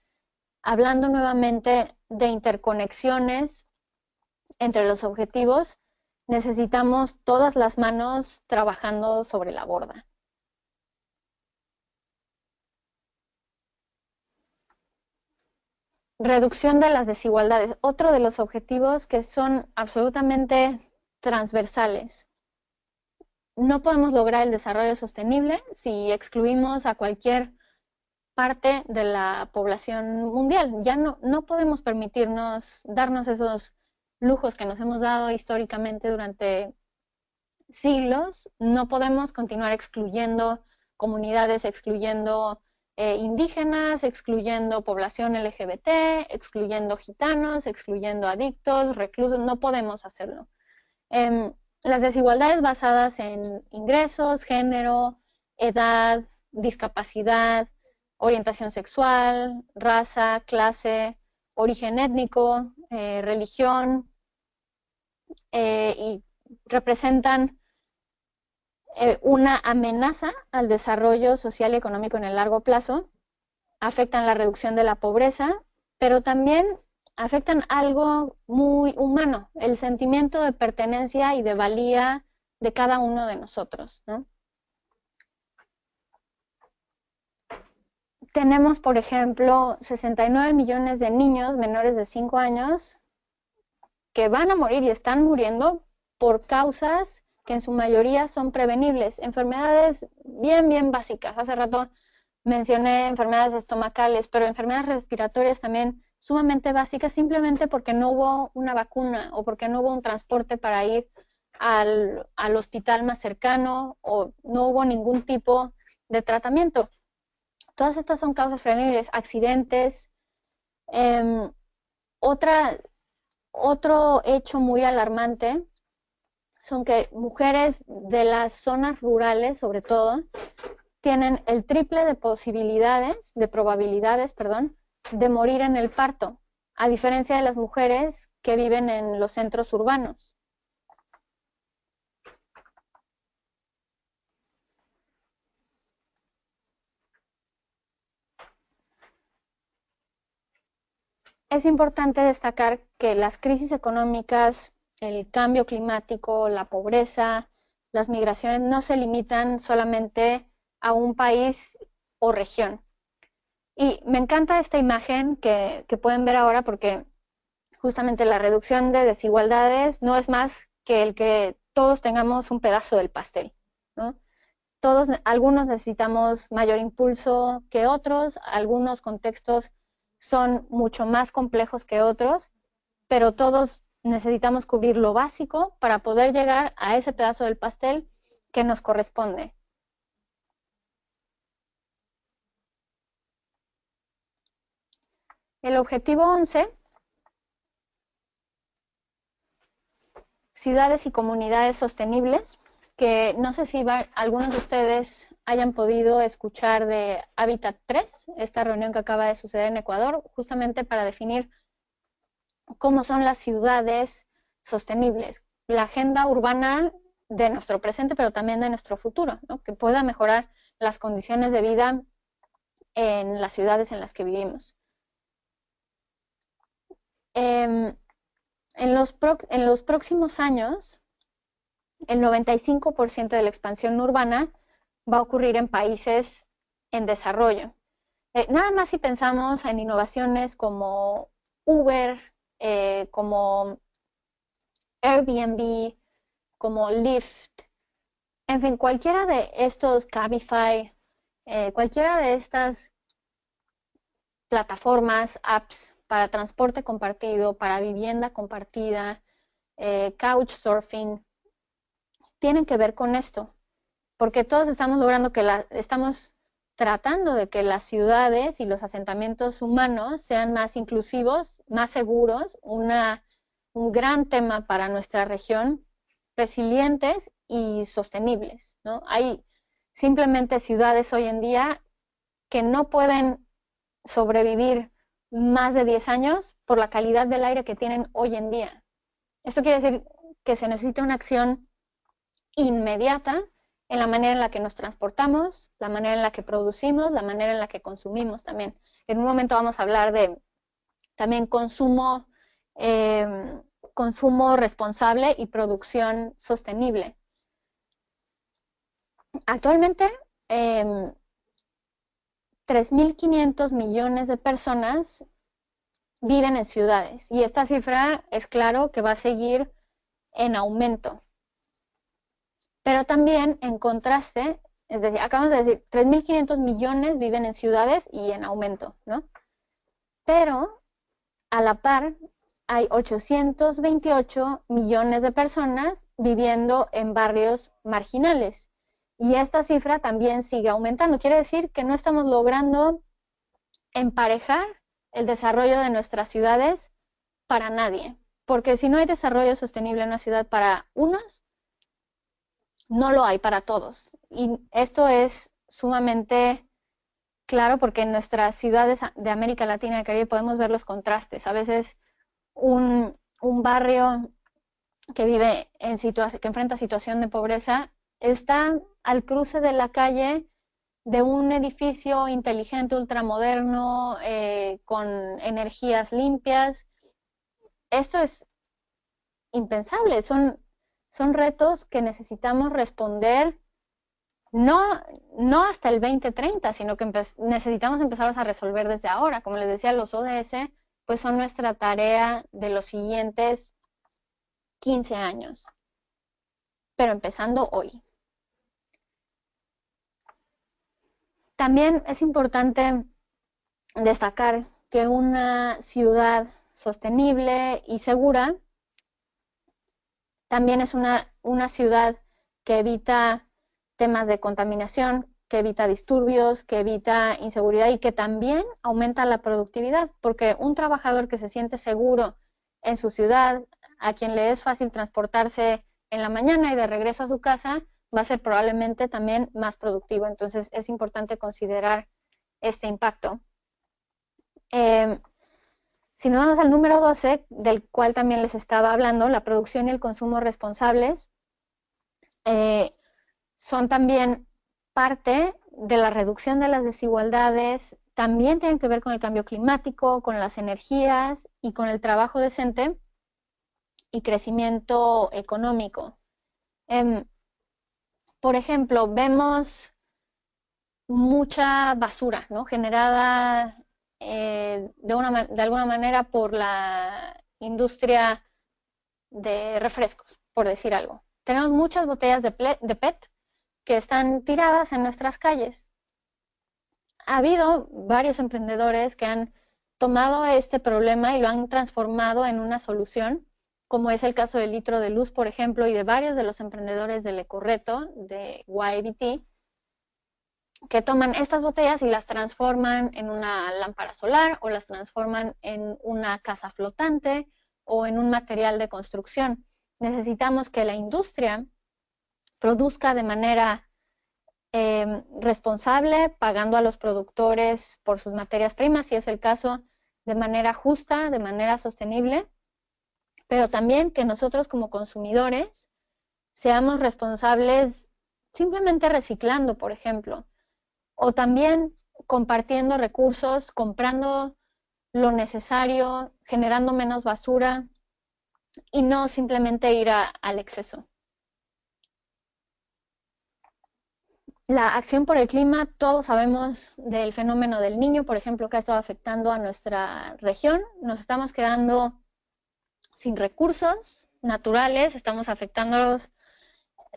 hablando nuevamente de interconexiones entre los objetivos, necesitamos todas las manos trabajando sobre la borda. Reducción de las desigualdades. Otro de los objetivos que son absolutamente transversales. No podemos lograr el desarrollo sostenible si excluimos a cualquier parte de la población mundial. Ya no podemos permitirnos darnos esos lujos que nos hemos dado históricamente durante siglos. No podemos continuar excluyendo comunidades, excluyendo indígenas, excluyendo población LGBT, excluyendo gitanos, excluyendo adictos, reclusos. No podemos hacerlo. Las desigualdades basadas en ingresos, género, edad, discapacidad, orientación sexual, raza, clase, origen étnico, religión, y representan una amenaza al desarrollo social y económico en el largo plazo, afectan la reducción de la pobreza, pero también afectan algo muy humano, el sentimiento de pertenencia y de valía de cada uno de nosotros, ¿no? Tenemos, por ejemplo, 69 millones de niños menores de 5 años que van a morir y están muriendo por causas que en su mayoría son prevenibles. Enfermedades bien básicas. Hace rato mencioné enfermedades estomacales, pero enfermedades respiratorias también sumamente básicas, simplemente porque no hubo una vacuna o porque no hubo un transporte para ir al hospital más cercano o no hubo ningún tipo de tratamiento. Todas estas son causas prevenibles, accidentes. Otro hecho muy alarmante son que mujeres de las zonas rurales, sobre todo, tienen el triple de probabilidades, de morir en el parto, a diferencia de las mujeres que viven en los centros urbanos. Es importante destacar que las crisis económicas, el cambio climático, la pobreza, las migraciones no se limitan solamente a un país o región. Y me encanta esta imagen que pueden ver ahora porque justamente la reducción de desigualdades no es más que el que todos tengamos un pedazo del pastel, ¿no? Algunos necesitamos mayor impulso que otros, algunos contextos son mucho más complejos que otros, pero todos necesitamos cubrir lo básico para poder llegar a ese pedazo del pastel que nos corresponde. El objetivo 11, ciudades y comunidades sostenibles, que no sé si algunos de ustedes hayan podido escuchar de Hábitat 3, esta reunión que acaba de suceder en Ecuador, justamente para definir cómo son las ciudades sostenibles, la agenda urbana de nuestro presente, pero también de nuestro futuro, ¿no? Que pueda mejorar las condiciones de vida en las ciudades en las que vivimos. En los próximos años, el 95% de la expansión urbana va a ocurrir en países en desarrollo. Nada más si pensamos en innovaciones como Uber, como Airbnb, como Lyft, en fin, cualquiera de estos, Cabify, cualquiera de estas plataformas, apps para transporte compartido, para vivienda compartida, couchsurfing, tienen que ver con esto, porque todos estamos logrando estamos tratando de que las ciudades y los asentamientos humanos sean más inclusivos, más seguros, un gran tema para nuestra región, resilientes y sostenibles, ¿no? Hay simplemente ciudades hoy en día que no pueden sobrevivir más de 10 años por la calidad del aire que tienen hoy en día. Esto quiere decir que se necesita una acción inmediata en la manera en la que nos transportamos, la manera en la que producimos, la manera en la que consumimos también. En un momento vamos a hablar de también consumo responsable y producción sostenible. Actualmente, 3.500 millones de personas viven en ciudades y esta cifra es claro que va a seguir en aumento. Pero también en contraste, es decir, acabamos de decir, 3.500 millones viven en ciudades y en aumento, ¿no? Pero a la par hay 828 millones de personas viviendo en barrios marginales. Y esta cifra también sigue aumentando. Quiere decir que no estamos logrando emparejar el desarrollo de nuestras ciudades para nadie. Porque si no hay desarrollo sostenible en una ciudad para unos, no lo hay para todos. Y esto es sumamente claro porque en nuestras ciudades de América Latina y el Caribe podemos ver los contrastes. A veces un barrio que vive que enfrenta situación de pobreza está al cruce de la calle de un edificio inteligente, ultramoderno, con energías limpias. Esto es impensable, son retos que necesitamos responder no hasta el 2030, sino que necesitamos empezarlos a resolver desde ahora. Como les decía, los ODS pues son nuestra tarea de los siguientes 15 años, pero empezando hoy. También es importante destacar que una ciudad sostenible y segura también es una ciudad que evita temas de contaminación, que evita disturbios, que evita inseguridad y que también aumenta la productividad, porque un trabajador que se siente seguro en su ciudad, a quien le es fácil transportarse en la mañana y de regreso a su casa, va a ser probablemente también más productivo. Entonces es importante considerar este impacto. Si nos vamos al número 12, del cual también les estaba hablando, la producción y el consumo responsables son también parte de la reducción de las desigualdades, también tienen que ver con el cambio climático, con las energías y con el trabajo decente y crecimiento económico. Por ejemplo, vemos mucha basura, ¿no? Generada de alguna manera por la industria de refrescos, por decir algo. Tenemos muchas botellas de PET que están tiradas en nuestras calles. Ha habido varios emprendedores que han tomado este problema y lo han transformado en una solución, como es el caso del Litro de Luz, por ejemplo, y de varios de los emprendedores del Ecoreto, de YBT, que toman estas botellas y las transforman en una lámpara solar o las transforman en una casa flotante o en un material de construcción. Necesitamos que la industria produzca de manera responsable, pagando a los productores por sus materias primas, si es el caso, de manera justa, de manera sostenible, pero también que nosotros como consumidores seamos responsables simplemente reciclando, por ejemplo, o también compartiendo recursos, comprando lo necesario, generando menos basura y no simplemente ir al exceso. La acción por el clima, todos sabemos del fenómeno del Niño, por ejemplo, que ha estado afectando a nuestra región. Nos estamos quedando sin recursos naturales, estamos afectándolos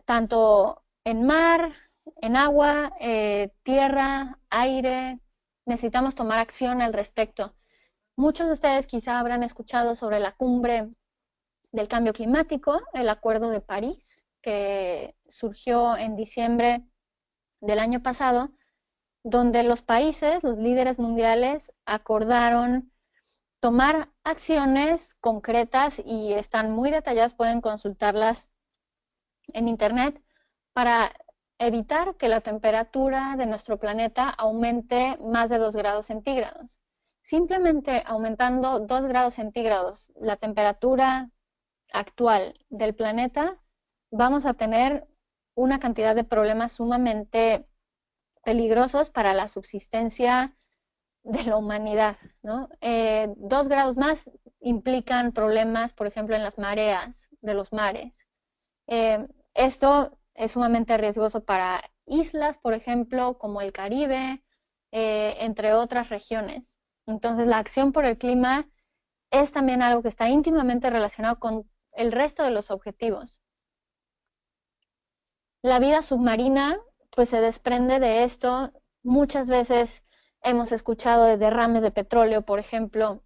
tanto en mar, en agua, tierra, aire. Necesitamos tomar acción al respecto. Muchos de ustedes quizá habrán escuchado sobre la cumbre del cambio climático, el Acuerdo de París, que surgió en diciembre del año pasado, donde los países, los líderes mundiales, acordaron tomar acciones concretas y están muy detalladas, pueden consultarlas en internet, para evitar que la temperatura de nuestro planeta aumente más de 2 grados centígrados. Simplemente aumentando 2 grados centígrados la temperatura actual del planeta, vamos a tener una cantidad de problemas sumamente peligrosos para la subsistencia de la humanidad, ¿no? 2 grados más implican problemas, por ejemplo, en las mareas de los mares. Esto es sumamente riesgoso para islas, por ejemplo, como el Caribe, entre otras regiones. Entonces, la acción por el clima es también algo que está íntimamente relacionado con el resto de los objetivos. La vida submarina, pues se desprende de esto. Muchas veces hemos escuchado de derrames de petróleo, por ejemplo,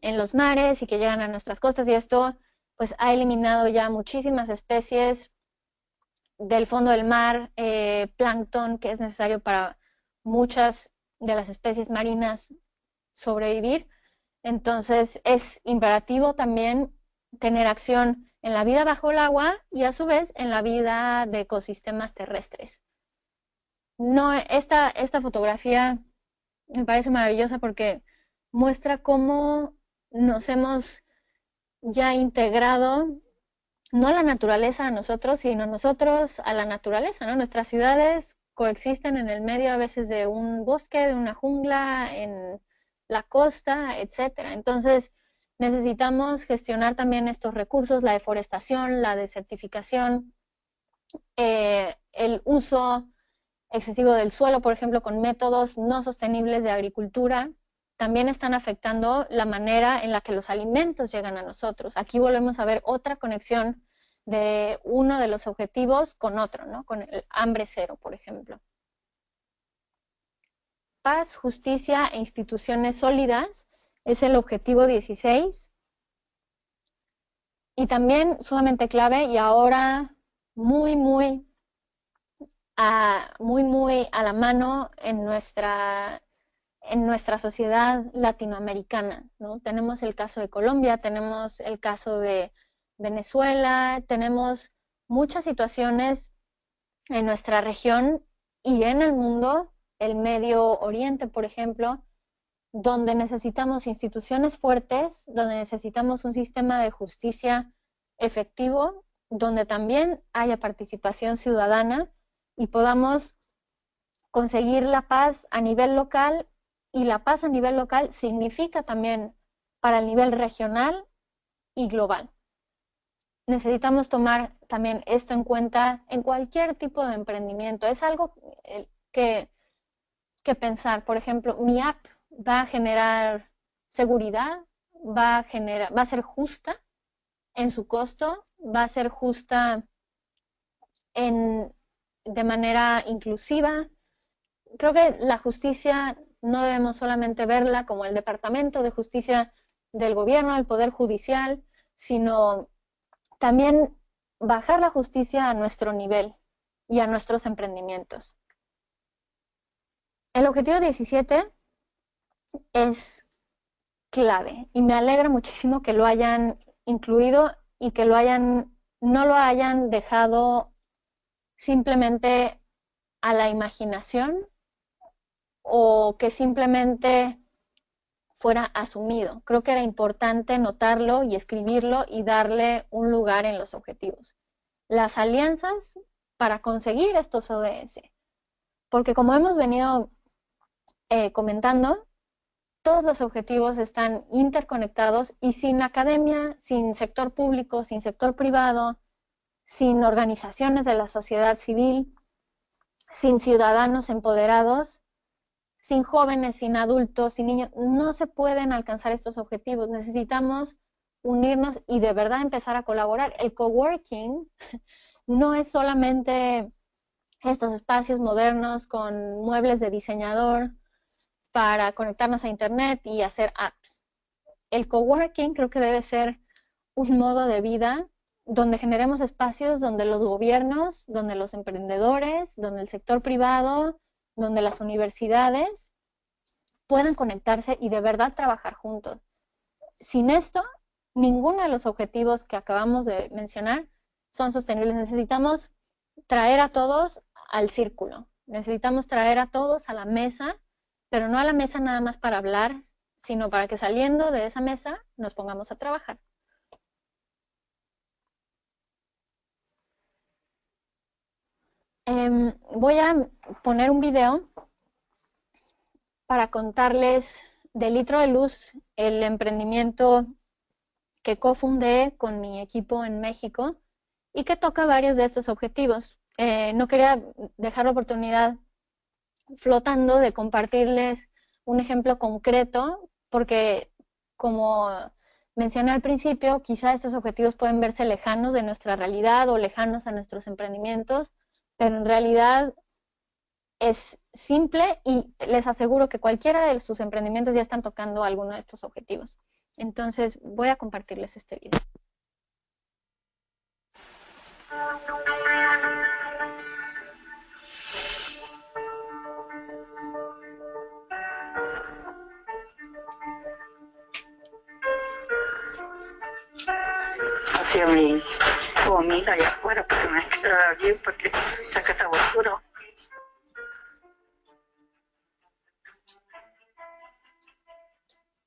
en los mares y que llegan a nuestras costas, y esto pues ha eliminado ya muchísimas especies del fondo del mar, plancton, que es necesario para muchas de las especies marinas sobrevivir. Entonces es imperativo también tener acción en la vida bajo el agua y a su vez en la vida de ecosistemas terrestres. No, esta fotografía me parece maravillosa porque muestra cómo nos hemos ya integrado no la naturaleza a nosotros, sino nosotros a la naturaleza, ¿no? Nuestras ciudades coexisten en el medio a veces de un bosque, de una jungla, en la costa, etcétera. Entonces, necesitamos gestionar también estos recursos, la deforestación, la desertificación, el uso excesivo del suelo, por ejemplo, con métodos no sostenibles de agricultura, también están afectando la manera en la que los alimentos llegan a nosotros. Aquí volvemos a ver otra conexión de uno de los objetivos con otro, ¿no? Con el hambre cero, por ejemplo. Paz, justicia e instituciones sólidas es el objetivo 16. Y también sumamente clave y ahora muy a la mano en nuestra sociedad latinoamericana, ¿no? Tenemos el caso de Colombia, tenemos el caso de Venezuela, tenemos muchas situaciones en nuestra región y en el mundo, el Medio Oriente, por ejemplo, donde necesitamos instituciones fuertes, donde necesitamos un sistema de justicia efectivo, donde también haya participación ciudadana y podamos conseguir la paz a nivel local, y la paz a nivel local significa también para el nivel regional y global. Necesitamos tomar también esto en cuenta en cualquier tipo de emprendimiento. Es algo que pensar. Por ejemplo, mi app va a generar seguridad, va a ser justa en su costo, va a ser justa en de manera inclusiva. Creo que la justicia no debemos solamente verla como el Departamento de Justicia del gobierno, el Poder Judicial, sino también bajar la justicia a nuestro nivel y a nuestros emprendimientos. El objetivo 17 es clave y me alegra muchísimo que lo hayan incluido y que no lo hayan dejado simplemente a la imaginación o que simplemente fuera asumido. Creo que era importante notarlo y escribirlo y darle un lugar en los objetivos. Las alianzas para conseguir estos ODS, porque como hemos venido comentando, todos los objetivos están interconectados y sin academia, sin sector público, sin sector privado, sin organizaciones de la sociedad civil, sin ciudadanos empoderados, sin jóvenes, sin adultos, sin niños, no se pueden alcanzar estos objetivos. Necesitamos unirnos y de verdad empezar a colaborar. El coworking no es solamente estos espacios modernos con muebles de diseñador para conectarnos a internet y hacer apps. El coworking creo que debe ser un modo de vida donde generemos espacios donde los gobiernos, donde los emprendedores, donde el sector privado, donde las universidades puedan conectarse y de verdad trabajar juntos. Sin esto, ninguno de los objetivos que acabamos de mencionar son sostenibles. Necesitamos traer a todos al círculo. Necesitamos traer a todos a la mesa, pero no a la mesa nada más para hablar, sino para que saliendo de esa mesa nos pongamos a trabajar. Voy a poner un video para contarles de Litro de Luz, el emprendimiento que cofundé con mi equipo en México y que toca varios de estos objetivos. No quería dejar la oportunidad flotando de compartirles un ejemplo concreto, porque como mencioné al principio, quizá estos objetivos pueden verse lejanos de nuestra realidad o lejanos a nuestros emprendimientos, pero en realidad es simple y les aseguro que cualquiera de sus emprendimientos ya están tocando alguno de estos objetivos. Entonces voy a compartirles este video. Hacia mi comida allá afuera porque me queda bien, porque saca esa oscuro.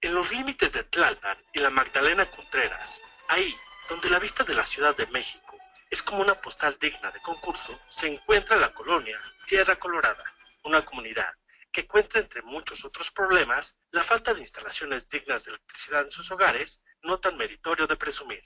En los límites de Tlalpan y la Magdalena Contreras, ahí donde la vista de la Ciudad de México es como una postal digna de concurso, se encuentra la colonia Tierra Colorada, una comunidad que cuenta entre muchos otros problemas la falta de instalaciones dignas de electricidad en sus hogares, no tan meritorio de presumir.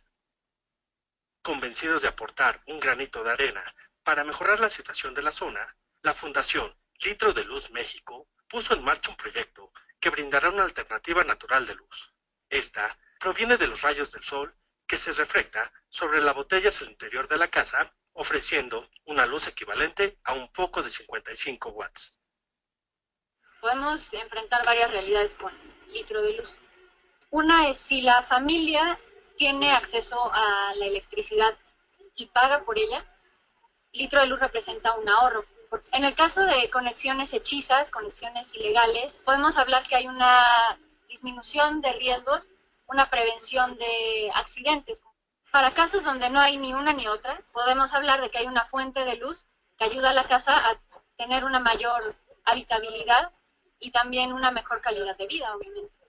Convencidos de aportar un granito de arena para mejorar la situación de la zona, la Fundación Litro de Luz México puso en marcha un proyecto que brindará una alternativa natural de luz. Esta proviene de los rayos del sol que se refleja sobre la botella hacia el interior de la casa, ofreciendo una luz equivalente a un foco de 55 watts. Podemos enfrentar varias realidades con Litro de Luz. Una es si la familia tiene acceso a la electricidad y paga por ella, Litro de Luz representa un ahorro. En el caso de conexiones hechizas, conexiones ilegales, podemos hablar que hay una disminución de riesgos, una prevención de accidentes. Para casos donde no hay ni una ni otra, podemos hablar de que hay una fuente de luz que ayuda a la casa a tener una mayor habitabilidad y también una mejor calidad de vida, obviamente.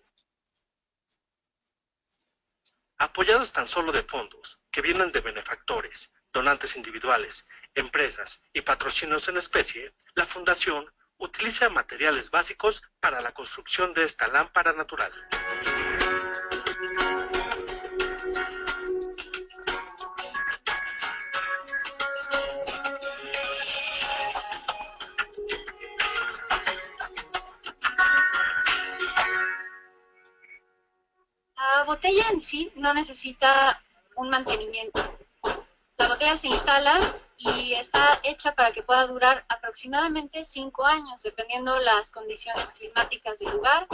Apoyados tan solo de fondos que vienen de benefactores, donantes individuales, empresas y patrocinios en especie, la Fundación utiliza materiales básicos para la construcción de esta lámpara natural. La botella en sí no necesita un mantenimiento. La botella se instala y está hecha para que pueda durar aproximadamente 5 años, dependiendo las condiciones climáticas del lugar.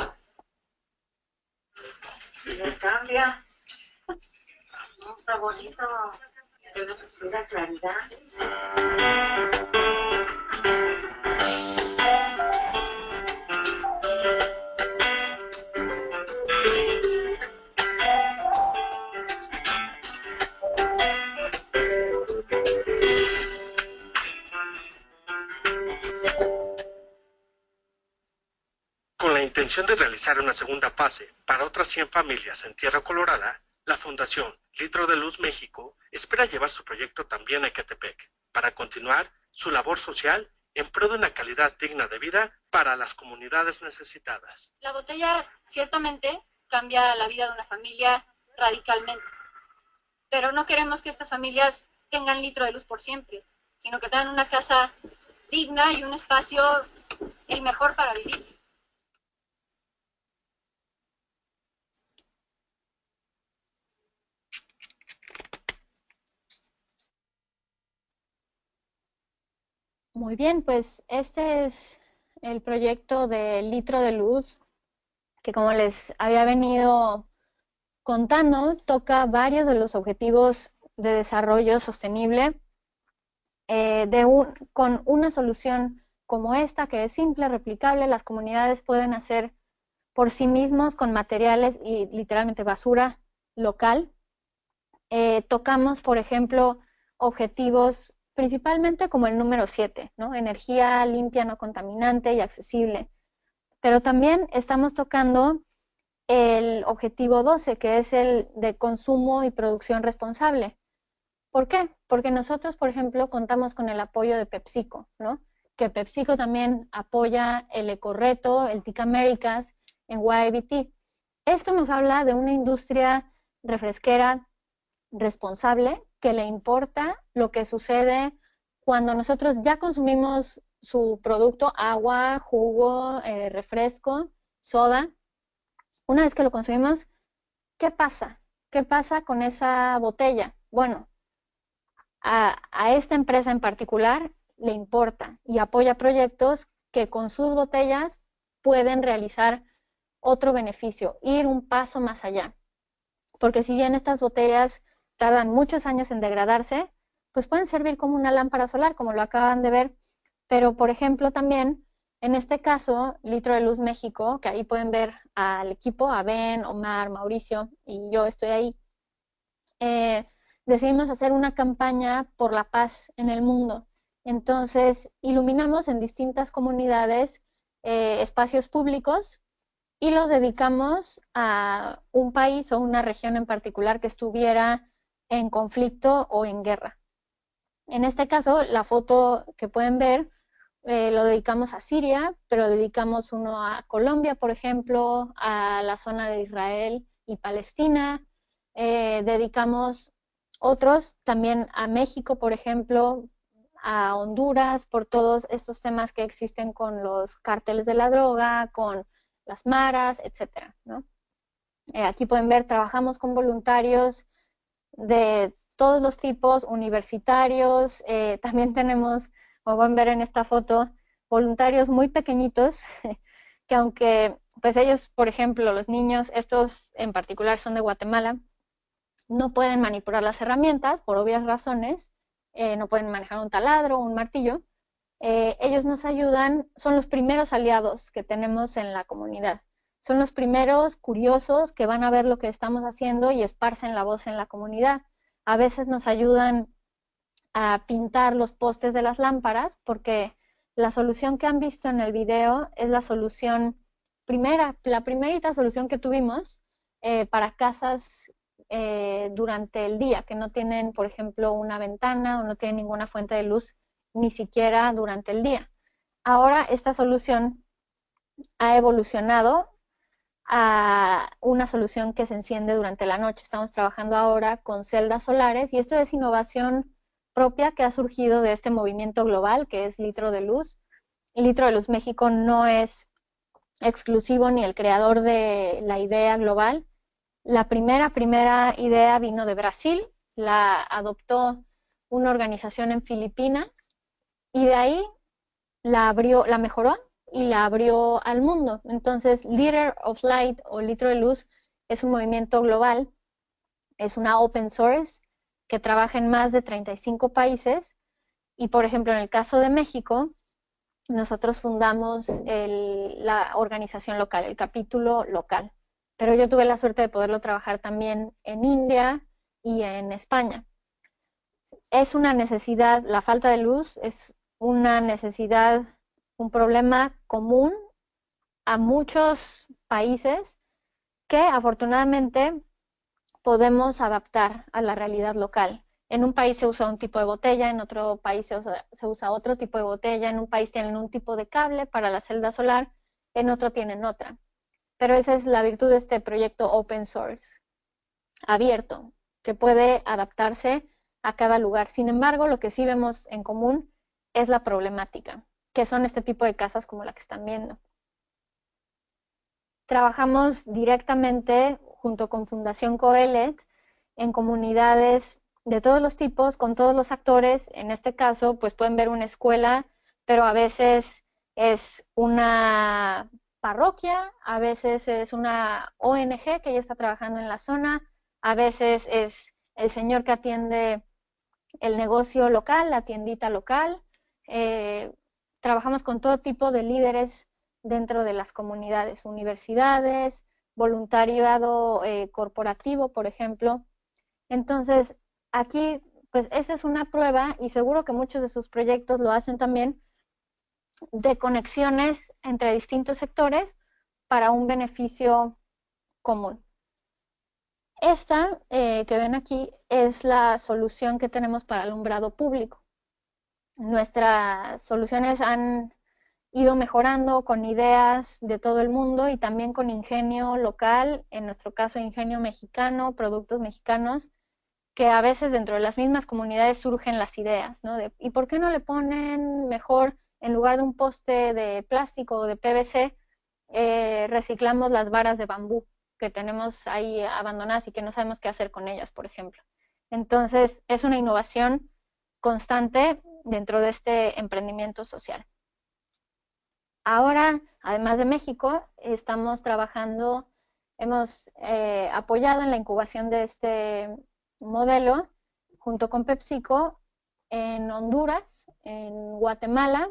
Le cambia. No, está bonito. Tiene la claridad. Con la intención de realizar una segunda fase para otras 100 familias en Tierra Colorada, la Fundación Litro de Luz México espera llevar su proyecto también a Ecatepec para continuar su labor social en pro de una calidad digna de vida para las comunidades necesitadas. La botella ciertamente cambia la vida de una familia radicalmente, pero no queremos que estas familias tengan litro de luz por siempre, sino que tengan una casa digna y un espacio el mejor para vivir. Muy bien, pues este es el proyecto de Litro de Luz, que como les había venido contando, toca varios de los objetivos de desarrollo sostenible con una solución como esta, que es simple, replicable. Las comunidades pueden hacer por sí mismos con materiales y literalmente basura local. Tocamos, por ejemplo, objetivos principalmente como el número 7, ¿no? Energía limpia, no contaminante y accesible. Pero también estamos tocando el objetivo 12, que es el de consumo y producción responsable. ¿Por qué? Porque nosotros, por ejemplo, contamos con el apoyo de PepsiCo, ¿no? Que PepsiCo también apoya el Ecoreto, el TIC Américas en YBT. Esto nos habla de una industria refresquera responsable que le importa lo que sucede cuando nosotros ya consumimos su producto, agua, jugo, refresco, soda. Una vez que lo consumimos, ¿qué pasa? ¿Qué pasa con esa botella? Bueno, a esta empresa en particular le importa y apoya proyectos que con sus botellas pueden realizar otro beneficio, ir un paso más allá. Porque si bien estas botellas tardan muchos años en degradarse, pues pueden servir como una lámpara solar, como lo acaban de ver. Pero, por ejemplo, también, en este caso, Litro de Luz México, que ahí pueden ver al equipo, a Ben, Omar, Mauricio, y yo estoy ahí, decidimos hacer una campaña por la paz en el mundo. Entonces, iluminamos en distintas comunidades espacios públicos y los dedicamos a un país o una región en particular que estuviera en conflicto o en guerra. En este caso, la foto que pueden ver lo dedicamos a Siria, pero dedicamos uno a Colombia, por ejemplo, a la zona de Israel y Palestina. Dedicamos otros también a México, por ejemplo, a Honduras, por todos estos temas que existen con los cárteles de la droga, con las maras, etcétera, ¿no? Aquí pueden ver, trabajamos con voluntarios de todos los tipos, universitarios, también tenemos, como pueden ver en esta foto, voluntarios muy pequeñitos, que aunque, pues ellos, por ejemplo, los niños, estos en particular son de Guatemala, no pueden manipular las herramientas, por obvias razones, no pueden manejar un taladro o un martillo. Ellos nos ayudan, son los primeros aliados que tenemos en la comunidad. Son los primeros curiosos que van a ver lo que estamos haciendo y esparcen la voz en la comunidad. A veces nos ayudan a pintar los postes de las lámparas, porque la solución que han visto en el video es la solución la primerita solución que tuvimos para casas durante el día, que no tienen, por ejemplo, una ventana o no tienen ninguna fuente de luz, ni siquiera durante el día. Ahora esta solución ha evolucionado a una solución que se enciende durante la noche. Estamos trabajando ahora con celdas solares y esto es innovación propia que ha surgido de este movimiento global que es Litro de Luz. Litro de Luz México no es exclusivo ni el creador de la idea global. La primera idea vino de Brasil, la adoptó una organización en Filipinas y de ahí la mejoró y la abrió al mundo. Entonces, Liter of Light o Litro de Luz es un movimiento global, es una open source que trabaja en más de 35 países y, por ejemplo, en el caso de México, nosotros fundamos la organización local, el capítulo local, pero yo tuve la suerte de poderlo trabajar también en India y en España. Es una necesidad, la falta de luz es una necesidad, un problema común a muchos países que afortunadamente podemos adaptar a la realidad local. En un país se usa un tipo de botella, en otro país se usa otro tipo de botella, en un país tienen un tipo de cable para la celda solar, en otro tienen otra. Pero esa es la virtud de este proyecto open source, abierto, que puede adaptarse a cada lugar. Sin embargo, lo que sí vemos en común es la problemática, que son este tipo de casas como la que están viendo. Trabajamos directamente junto con Fundación Coelet en comunidades de todos los tipos, con todos los actores. En este caso, pues pueden ver una escuela, pero a veces es una parroquia, a veces es una ONG que ya está trabajando en la zona, a veces es el señor que atiende el negocio local, la tiendita local. Trabajamos con todo tipo de líderes dentro de las comunidades, universidades, voluntariado corporativo, por ejemplo. Entonces, aquí, pues esa es una prueba y seguro que muchos de sus proyectos lo hacen también de conexiones entre distintos sectores para un beneficio común. Esta que ven aquí es la solución que tenemos para alumbrado público. Nuestras soluciones han ido mejorando con ideas de todo el mundo y también con ingenio local, en nuestro caso ingenio mexicano, productos mexicanos, que a veces dentro de las mismas comunidades surgen las ideas, ¿no? ¿Y por qué no le ponen mejor, en lugar de un poste de plástico o de PVC, reciclamos las varas de bambú que tenemos ahí abandonadas y que no sabemos qué hacer con ellas, por ejemplo? Entonces, es una innovación constante dentro de este emprendimiento social. Ahora, además de México, estamos trabajando, hemos apoyado en la incubación de este modelo junto con PepsiCo en Honduras, en Guatemala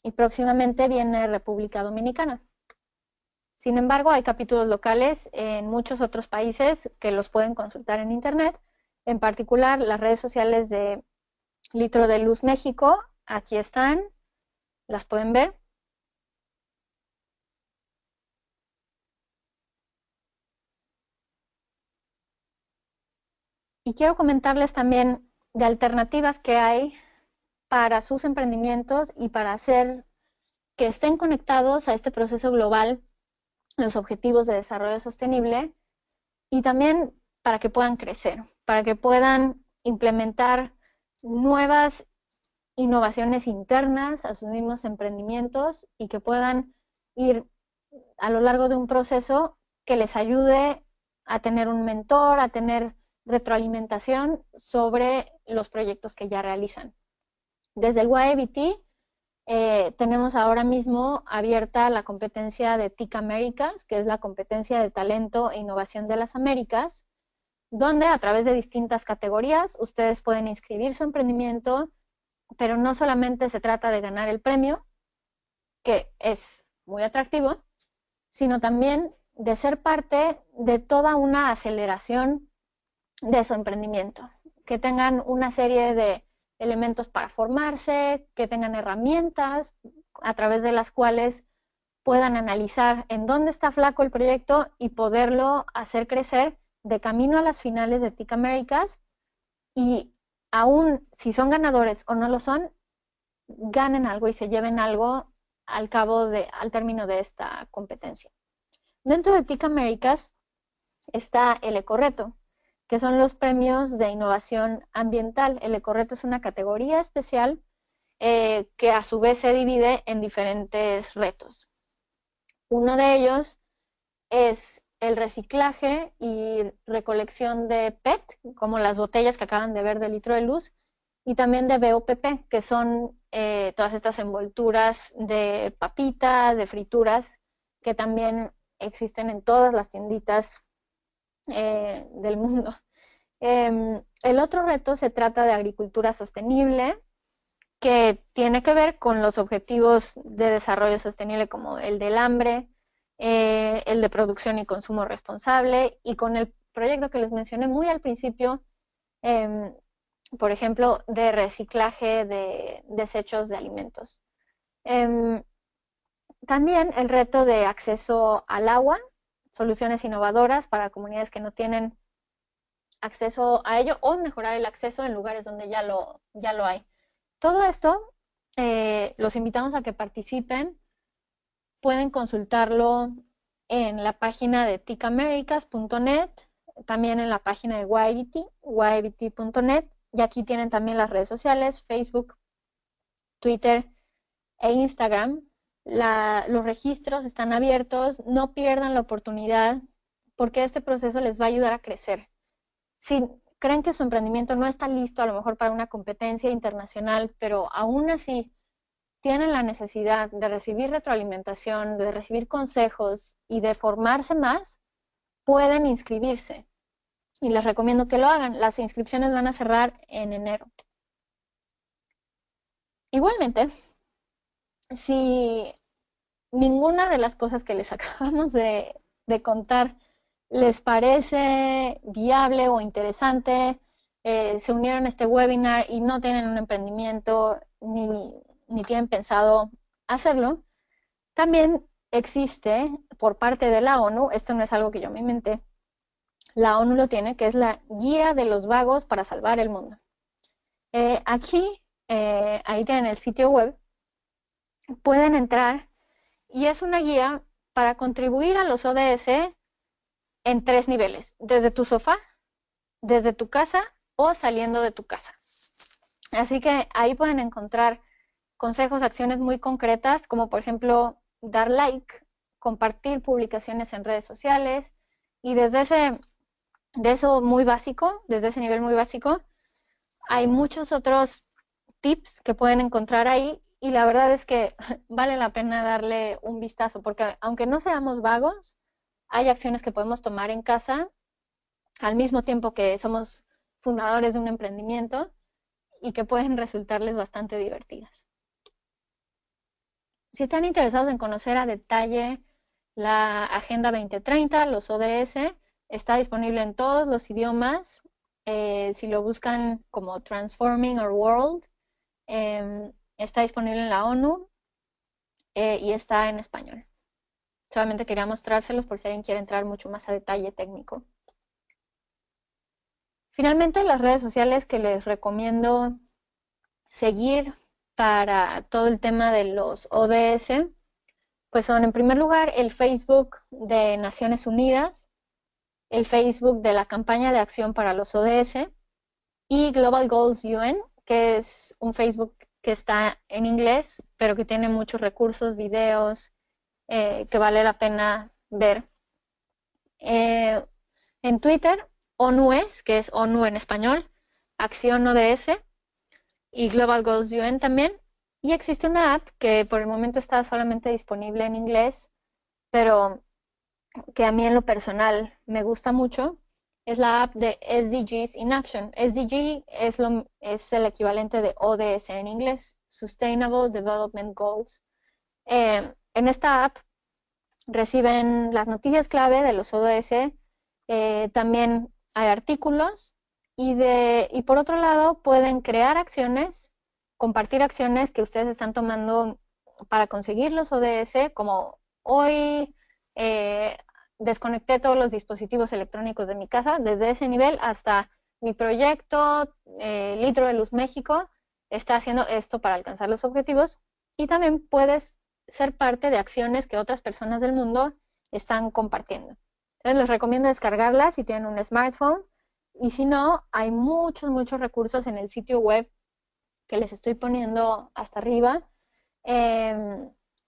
y próximamente viene República Dominicana. Sin embargo, hay capítulos locales en muchos otros países que los pueden consultar en internet, en particular las redes sociales de Litro de Luz México, aquí están, las pueden ver. Y quiero comentarles también de alternativas que hay para sus emprendimientos y para hacer que estén conectados a este proceso global, los objetivos de desarrollo sostenible, y también para que puedan crecer, para que puedan implementar nuevas innovaciones internas a sus mismos emprendimientos y que puedan ir a lo largo de un proceso que les ayude a tener un mentor, a tener retroalimentación sobre los proyectos que ya realizan. Desde el YABT tenemos ahora mismo abierta la competencia de TIC Américas, que es la competencia de talento e innovación de las Américas, donde a través de distintas categorías ustedes pueden inscribir su emprendimiento, pero no solamente se trata de ganar el premio, que es muy atractivo, sino también de ser parte de toda una aceleración de su emprendimiento, que tengan una serie de elementos para formarse, que tengan herramientas a través de las cuales puedan analizar en dónde está flaco el proyecto y poderlo hacer crecer de camino a las finales de TIC Américas, y aún si son ganadores o no lo son, ganen algo y se lleven algo al término de esta competencia. Dentro de TIC Américas está el Ecoreto, que son los premios de innovación ambiental. El Ecoreto es una categoría especial que a su vez se divide en diferentes retos. Uno de ellos es el reciclaje y recolección de PET, como las botellas que acaban de ver de Litro de Luz, y también de BOPP, que son todas estas envolturas de papitas, de frituras, que también existen en todas las tienditas del mundo. El otro reto se trata de agricultura sostenible, que tiene que ver con los objetivos de desarrollo sostenible como el del hambre, el de producción y consumo responsable, y con el proyecto que les mencioné muy al principio, por ejemplo, de reciclaje de desechos de alimentos. También el reto de acceso al agua, soluciones innovadoras para comunidades que no tienen acceso a ello, o mejorar el acceso en lugares donde ya lo hay. Todo esto los invitamos a que participen. Pueden consultarlo en la página de ticamericas.net, también en la página de YBT.net, y aquí tienen también las redes sociales, Facebook, Twitter e Instagram. Los registros están abiertos, no pierdan la oportunidad, porque este proceso les va a ayudar a crecer. Si creen que su emprendimiento no está listo a lo mejor para una competencia internacional, pero aún así tienen la necesidad de recibir retroalimentación, de recibir consejos y de formarse más, pueden inscribirse. Y les recomiendo que lo hagan. Las inscripciones van a cerrar en enero. Igualmente, si ninguna de las cosas que les acabamos de contar les parece viable o interesante, se unieron a este webinar y no tienen un emprendimiento ni tienen pensado hacerlo, también existe por parte de la ONU, esto no es algo que yo me inventé, la ONU lo tiene, que es la Guía de los Vagos para Salvar el Mundo. Aquí, ahí tienen el sitio web, pueden entrar y es una guía para contribuir a los ODS en 3 niveles, desde tu sofá, desde tu casa o saliendo de tu casa. Así que ahí pueden encontrar consejos, acciones muy concretas, como por ejemplo dar like, compartir publicaciones en redes sociales, y desde ese nivel muy básico, hay muchos otros tips que pueden encontrar ahí, y la verdad es que vale la pena darle un vistazo, porque aunque no seamos vagos, hay acciones que podemos tomar en casa al mismo tiempo que somos fundadores de un emprendimiento y que pueden resultarles bastante divertidas. Si están interesados en conocer a detalle la Agenda 2030, los ODS, está disponible en todos los idiomas. Si lo buscan como Transforming Our World, está disponible en la ONU y está en español. Solamente quería mostrárselos por si alguien quiere entrar mucho más a detalle técnico. Finalmente, las redes sociales que les recomiendo seguir para todo el tema de los ODS, pues son en primer lugar el Facebook de Naciones Unidas, el Facebook de la Campaña de Acción para los ODS y Global Goals UN, que es un Facebook que está en inglés, pero que tiene muchos recursos, videos, que vale la pena ver. En Twitter, ONUES, que es ONU en español, Acción ODS, y Global Goals UN también. Y existe una app que por el momento está solamente disponible en inglés, pero que a mí en lo personal me gusta mucho. Es la app de SDGs in Action. SDG es el equivalente de ODS en inglés, Sustainable Development Goals. En esta app reciben las noticias clave de los ODS, también hay artículos y por otro lado pueden crear acciones, compartir acciones que ustedes están tomando para conseguir los ODS, como hoy desconecté todos los dispositivos electrónicos de mi casa, desde ese nivel hasta mi proyecto Litro de Luz México está haciendo esto para alcanzar los objetivos, y también puedes ser parte de acciones que otras personas del mundo están compartiendo. Entonces les recomiendo descargarlas si tienen un smartphone, y si no, hay muchos recursos en el sitio web que les estoy poniendo hasta arriba.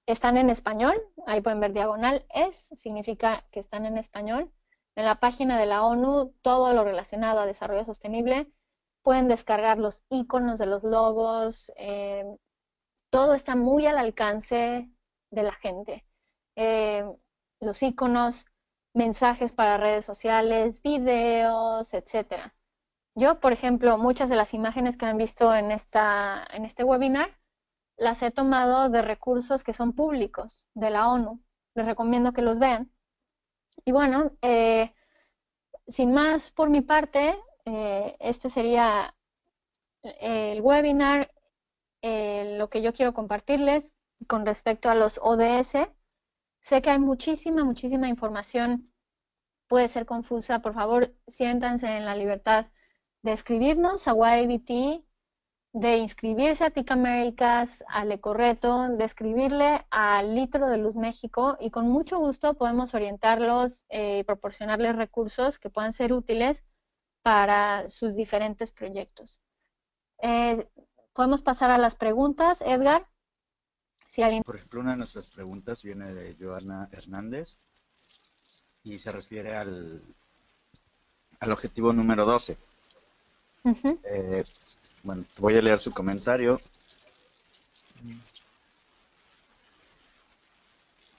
Están en español, ahí pueden ver diagonal significa que están en español. En la página de la ONU, todo lo relacionado a desarrollo sostenible pueden descargar los iconos de los logos, todo está muy al alcance de la gente. Los iconos, mensajes para redes sociales, videos, etcétera. Yo, por ejemplo, muchas de las imágenes que han visto en este webinar, las he tomado de recursos que son públicos, de la ONU. Les recomiendo que los vean. Y bueno, sin más por mi parte, este sería el webinar, lo que yo quiero compartirles con respecto a los ODS. Sé que hay muchísima información, puede ser confusa. Por favor, siéntanse en la libertad de escribirnos a YBT, de inscribirse a TIC Américas, al Ecoreto, de escribirle al Litro de Luz México, y con mucho gusto podemos orientarlos y proporcionarles recursos que puedan ser útiles para sus diferentes proyectos. Podemos pasar a las preguntas, Edgar. Si alguien... Por ejemplo, una de nuestras preguntas viene de Joana Hernández y se refiere al objetivo número 12. Bueno, voy a leer su comentario.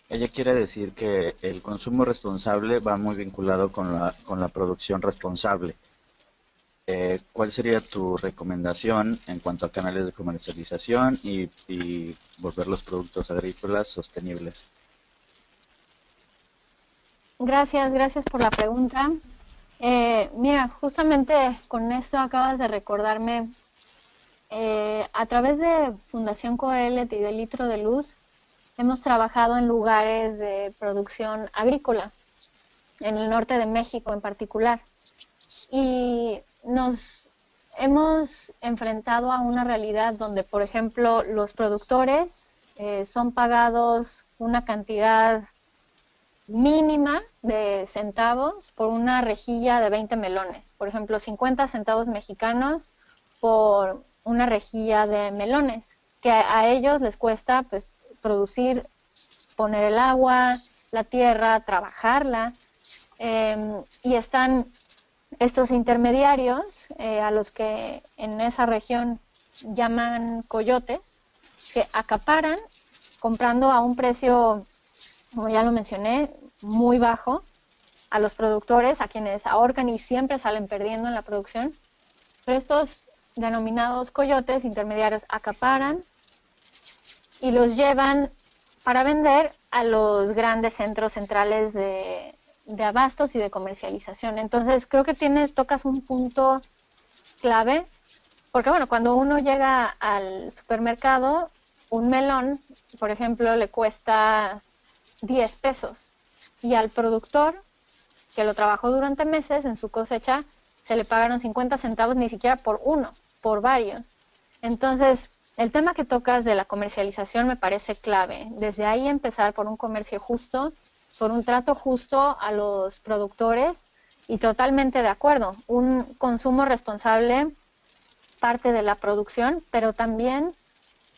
Ella quiere decir que el consumo responsable va muy vinculado con la producción responsable. ¿Cuál sería tu recomendación en cuanto a canales de comercialización y volver los productos agrícolas sostenibles? Gracias por la pregunta. Mira, justamente con esto acabas de recordarme, a través de Fundación Coelet y de Litro de Luz, hemos trabajado en lugares de producción agrícola, en el norte de México en particular, y nos hemos enfrentado a una realidad donde, por ejemplo, los productores son pagados una cantidad mínima de centavos por una rejilla de 20 melones. Por ejemplo, 50 centavos mexicanos por una rejilla de melones, que a ellos les cuesta pues producir, poner el agua, la tierra, trabajarla, y están estos intermediarios, a los que en esa región llaman coyotes, que acaparan comprando a un precio, como ya lo mencioné, muy bajo a los productores, a quienes ahorcan y siempre salen perdiendo en la producción. Pero estos denominados coyotes intermediarios acaparan y los llevan para vender a los grandes centros centrales de abastos y de comercialización. Entonces creo que tocas un punto clave, porque bueno, cuando uno llega al supermercado, un melón, por ejemplo, le cuesta 10 pesos, y al productor, que lo trabajó durante meses en su cosecha, se le pagaron 50 centavos ni siquiera por uno, por varios. Entonces, el tema que tocas de la comercialización me parece clave. Desde ahí empezar por un comercio justo, por un trato justo a los productores, y totalmente de acuerdo, un consumo responsable parte de la producción, pero también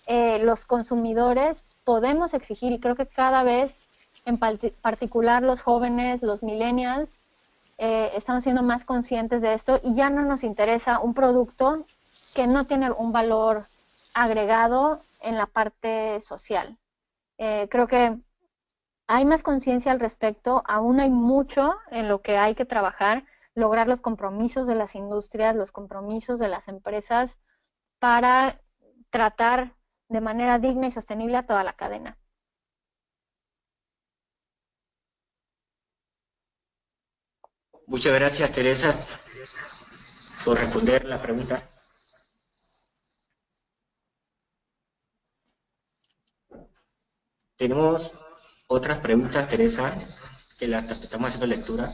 los consumidores podemos exigir, y creo que cada vez, en particular los jóvenes, los millennials, estamos siendo más conscientes de esto, y ya no nos interesa un producto que no tiene un valor agregado en la parte social. Creo que hay más conciencia al respecto, aún hay mucho en lo que hay que trabajar, lograr los compromisos de las industrias, los compromisos de las empresas para tratar de manera digna y sostenible a toda la cadena. Muchas gracias, Teresa, por responder la pregunta. Tenemos otras preguntas, Teresa, que las estamos haciendo lectura.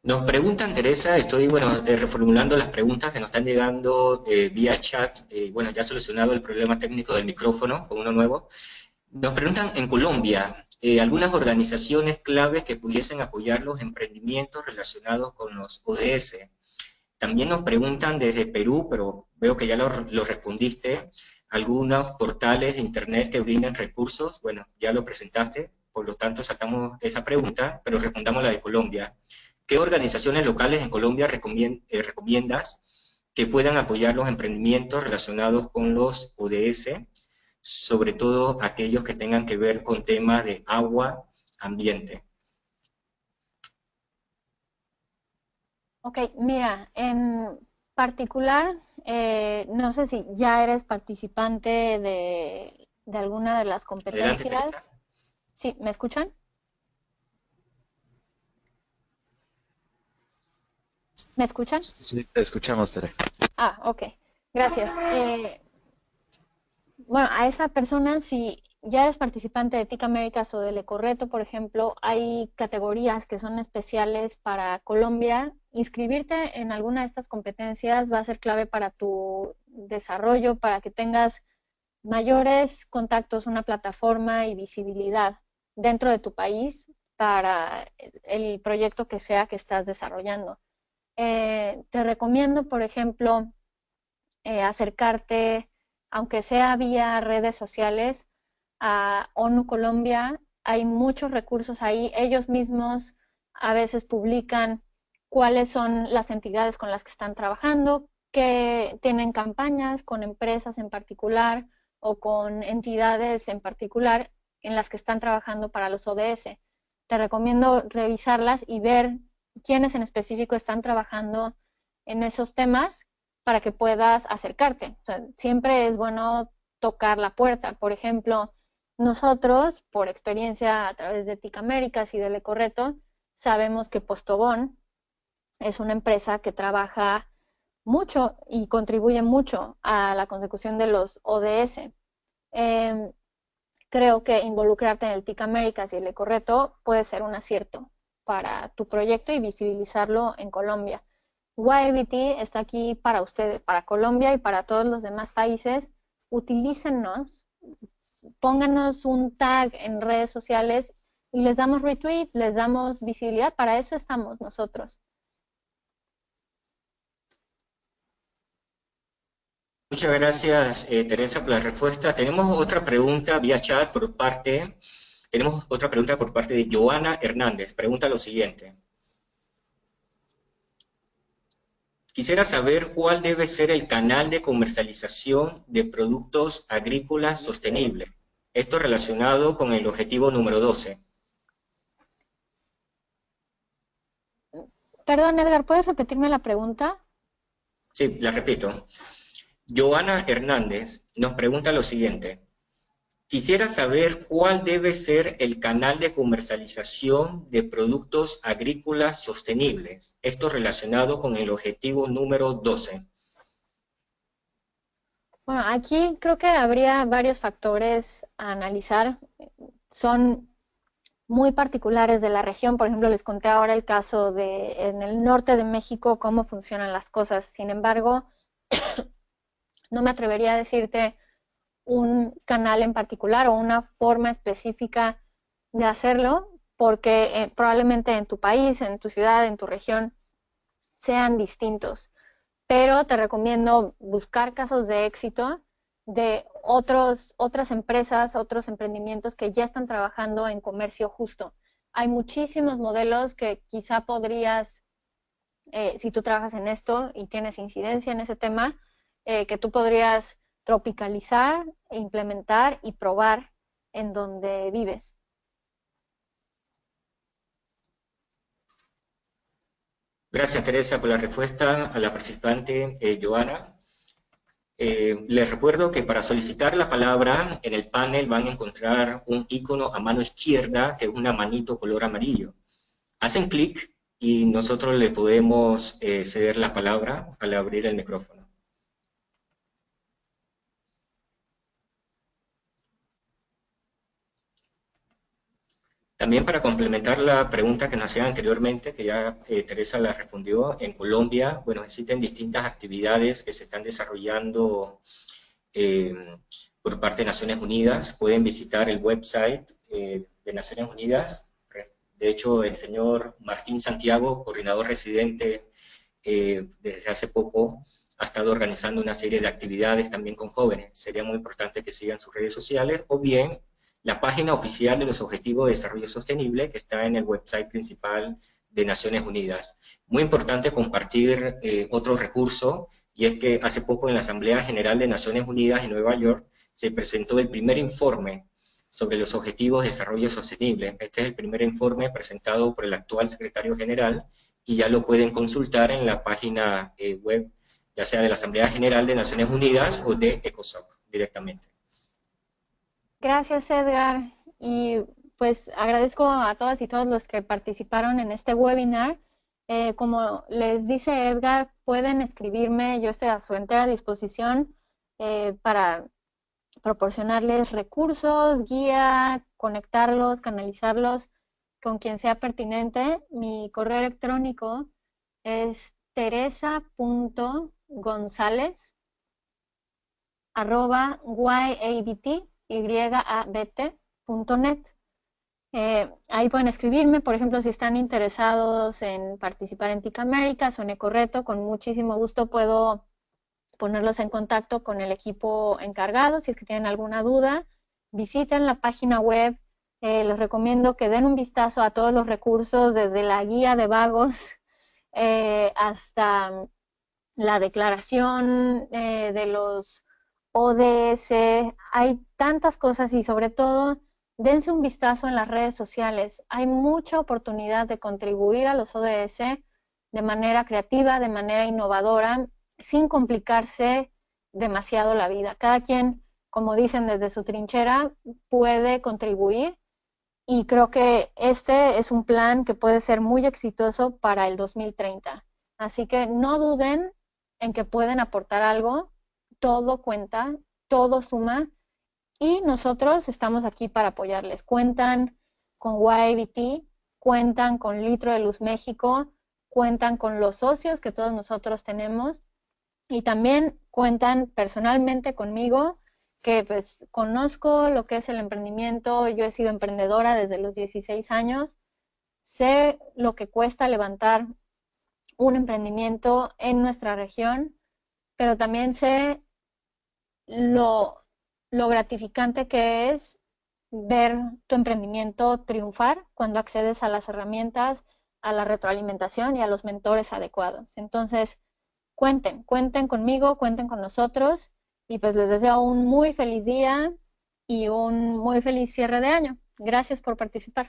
Nos preguntan, Teresa, estoy reformulando las preguntas que nos están llegando vía chat. Ya solucionado el problema técnico del micrófono con uno nuevo. Nos preguntan, en Colombia, algunas organizaciones claves que pudiesen apoyar los emprendimientos relacionados con los ODS. También nos preguntan desde Perú, pero veo que ya lo respondiste, algunos portales de internet que brinden recursos. Bueno, ya lo presentaste, por lo tanto saltamos esa pregunta, pero respondamos la de Colombia. ¿Qué organizaciones locales en Colombia recomiendas que puedan apoyar los emprendimientos relacionados con los ODS, sobre todo aquellos que tengan que ver con temas de agua, ambiente? Ok, mira, en particular, no sé si ya eres participante de alguna de las Adelante, competencias. Teresa. Sí, ¿me escuchan? ¿Me escuchan? Sí, te escuchamos, Tere. Ah, ok, gracias. Bueno, a esa persona, si ya eres participante de TIC Américas o del Ecorreto, por ejemplo, hay categorías que son especiales para Colombia. Inscribirte en alguna de estas competencias va a ser clave para tu desarrollo, para que tengas mayores contactos, una plataforma y visibilidad dentro de tu país para el proyecto que sea que estás desarrollando. Te recomiendo, por ejemplo, acercarte, aunque sea vía redes sociales, a ONU Colombia. Hay muchos recursos ahí. Ellos mismos a veces publican cuáles son las entidades con las que están trabajando, que tienen campañas con empresas en particular o con entidades en particular en las que están trabajando para los ODS. Te recomiendo revisarlas y ver quiénes en específico están trabajando en esos temas para que puedas acercarte. O sea, siempre es bueno tocar la puerta. Por ejemplo, nosotros, por experiencia a través de TIC Américas y del Ecorreto, sabemos que Postobón es una empresa que trabaja mucho y contribuye mucho a la consecución de los ODS. Creo que involucrarte en el TIC Américas y el Ecorreto puede ser un acierto para tu proyecto y visibilizarlo en Colombia. YBT está aquí para ustedes, para Colombia y para todos los demás países. Utilícennos, pónganos un tag en redes sociales y les damos retweet, les damos visibilidad. Para eso estamos nosotros. Muchas gracias, Teresa, por la respuesta. Tenemos otra pregunta vía chat tenemos otra pregunta por parte de Joana Hernández. Pregunta lo siguiente. Quisiera saber cuál debe ser el canal de comercialización de productos agrícolas sostenibles. Esto relacionado con el objetivo número 12. Perdón, Edgar, ¿puedes repetirme la pregunta? Sí, la repito. Joana Hernández nos pregunta lo siguiente. Quisiera saber cuál debe ser el canal de comercialización de productos agrícolas sostenibles. Esto relacionado con el objetivo número 12. Bueno, aquí creo que habría varios factores a analizar. Son muy particulares de la región. Por ejemplo, les conté ahora el caso de en el norte de México, cómo funcionan las cosas. Sin embargo, no me atrevería a decirte un canal en particular o una forma específica de hacerlo, porque probablemente en tu país, en tu ciudad, en tu región, sean distintos. Pero te recomiendo buscar casos de éxito de otras empresas, otros emprendimientos que ya están trabajando en comercio justo. Hay muchísimos modelos que quizá podrías, si tú trabajas en esto y tienes incidencia en ese tema, que tú podrías tropicalizar, implementar y probar en donde vives. Gracias, Teresa, por la respuesta a la participante Joana. Les recuerdo que para solicitar la palabra en el panel van a encontrar un icono a mano izquierda, que es una manito color amarillo. Hacen clic y nosotros le podemos ceder la palabra al abrir el micrófono. También para complementar la pregunta que nos hacían anteriormente, que ya Teresa la respondió, en Colombia, bueno, existen distintas actividades que se están desarrollando por parte de Naciones Unidas. Pueden visitar el website de Naciones Unidas. De hecho, el señor Martín Santiago, coordinador residente, desde hace poco ha estado organizando una serie de actividades también con jóvenes. Sería muy importante que sigan sus redes sociales, o bien la página oficial de los Objetivos de Desarrollo Sostenible, que está en el website principal de Naciones Unidas. Muy importante compartir otro recurso, y es que hace poco en la Asamblea General de Naciones Unidas en Nueva York se presentó el primer informe sobre los Objetivos de Desarrollo Sostenible. Este es el primer informe presentado por el actual secretario general, y ya lo pueden consultar en la página web, ya sea de la Asamblea General de Naciones Unidas o de ECOSOC directamente. Gracias, Edgar. Y pues agradezco a todas y todos los que participaron en este webinar. Como les dice Edgar, pueden escribirme, yo estoy a su entera disposición para proporcionarles recursos, guía, conectarlos, canalizarlos con quien sea pertinente. Mi correo electrónico es teresa.gonzalez@yabt.net. Ahí pueden escribirme, por ejemplo, si están interesados en participar en TIC Américas o en Ecoreto, con muchísimo gusto puedo ponerlos en contacto con el equipo encargado. Si es que tienen alguna duda, visiten la página web. Les recomiendo que den un vistazo a todos los recursos, desde la guía de vagos hasta la declaración de los ODS. Hay tantas cosas, y sobre todo dense un vistazo en las redes sociales. Hay mucha oportunidad de contribuir a los ODS de manera creativa, de manera innovadora, sin complicarse demasiado la vida. Cada quien, como dicen, desde su trinchera puede contribuir, y creo que este es un plan que puede ser muy exitoso para el 2030. Así que no duden en que pueden aportar algo. Todo cuenta, todo suma, y nosotros estamos aquí para apoyarles. Cuentan con YBT, cuentan con Litro de Luz México, cuentan con los socios que todos nosotros tenemos, y también cuentan personalmente conmigo, que pues conozco lo que es el emprendimiento. Yo he sido emprendedora desde los 16 años, sé lo que cuesta levantar un emprendimiento en nuestra región, pero también sé lo gratificante que es ver tu emprendimiento triunfar cuando accedes a las herramientas, a la retroalimentación y a los mentores adecuados. Entonces, cuenten conmigo, cuenten con nosotros, y pues les deseo un muy feliz día y un muy feliz cierre de año. Gracias por participar.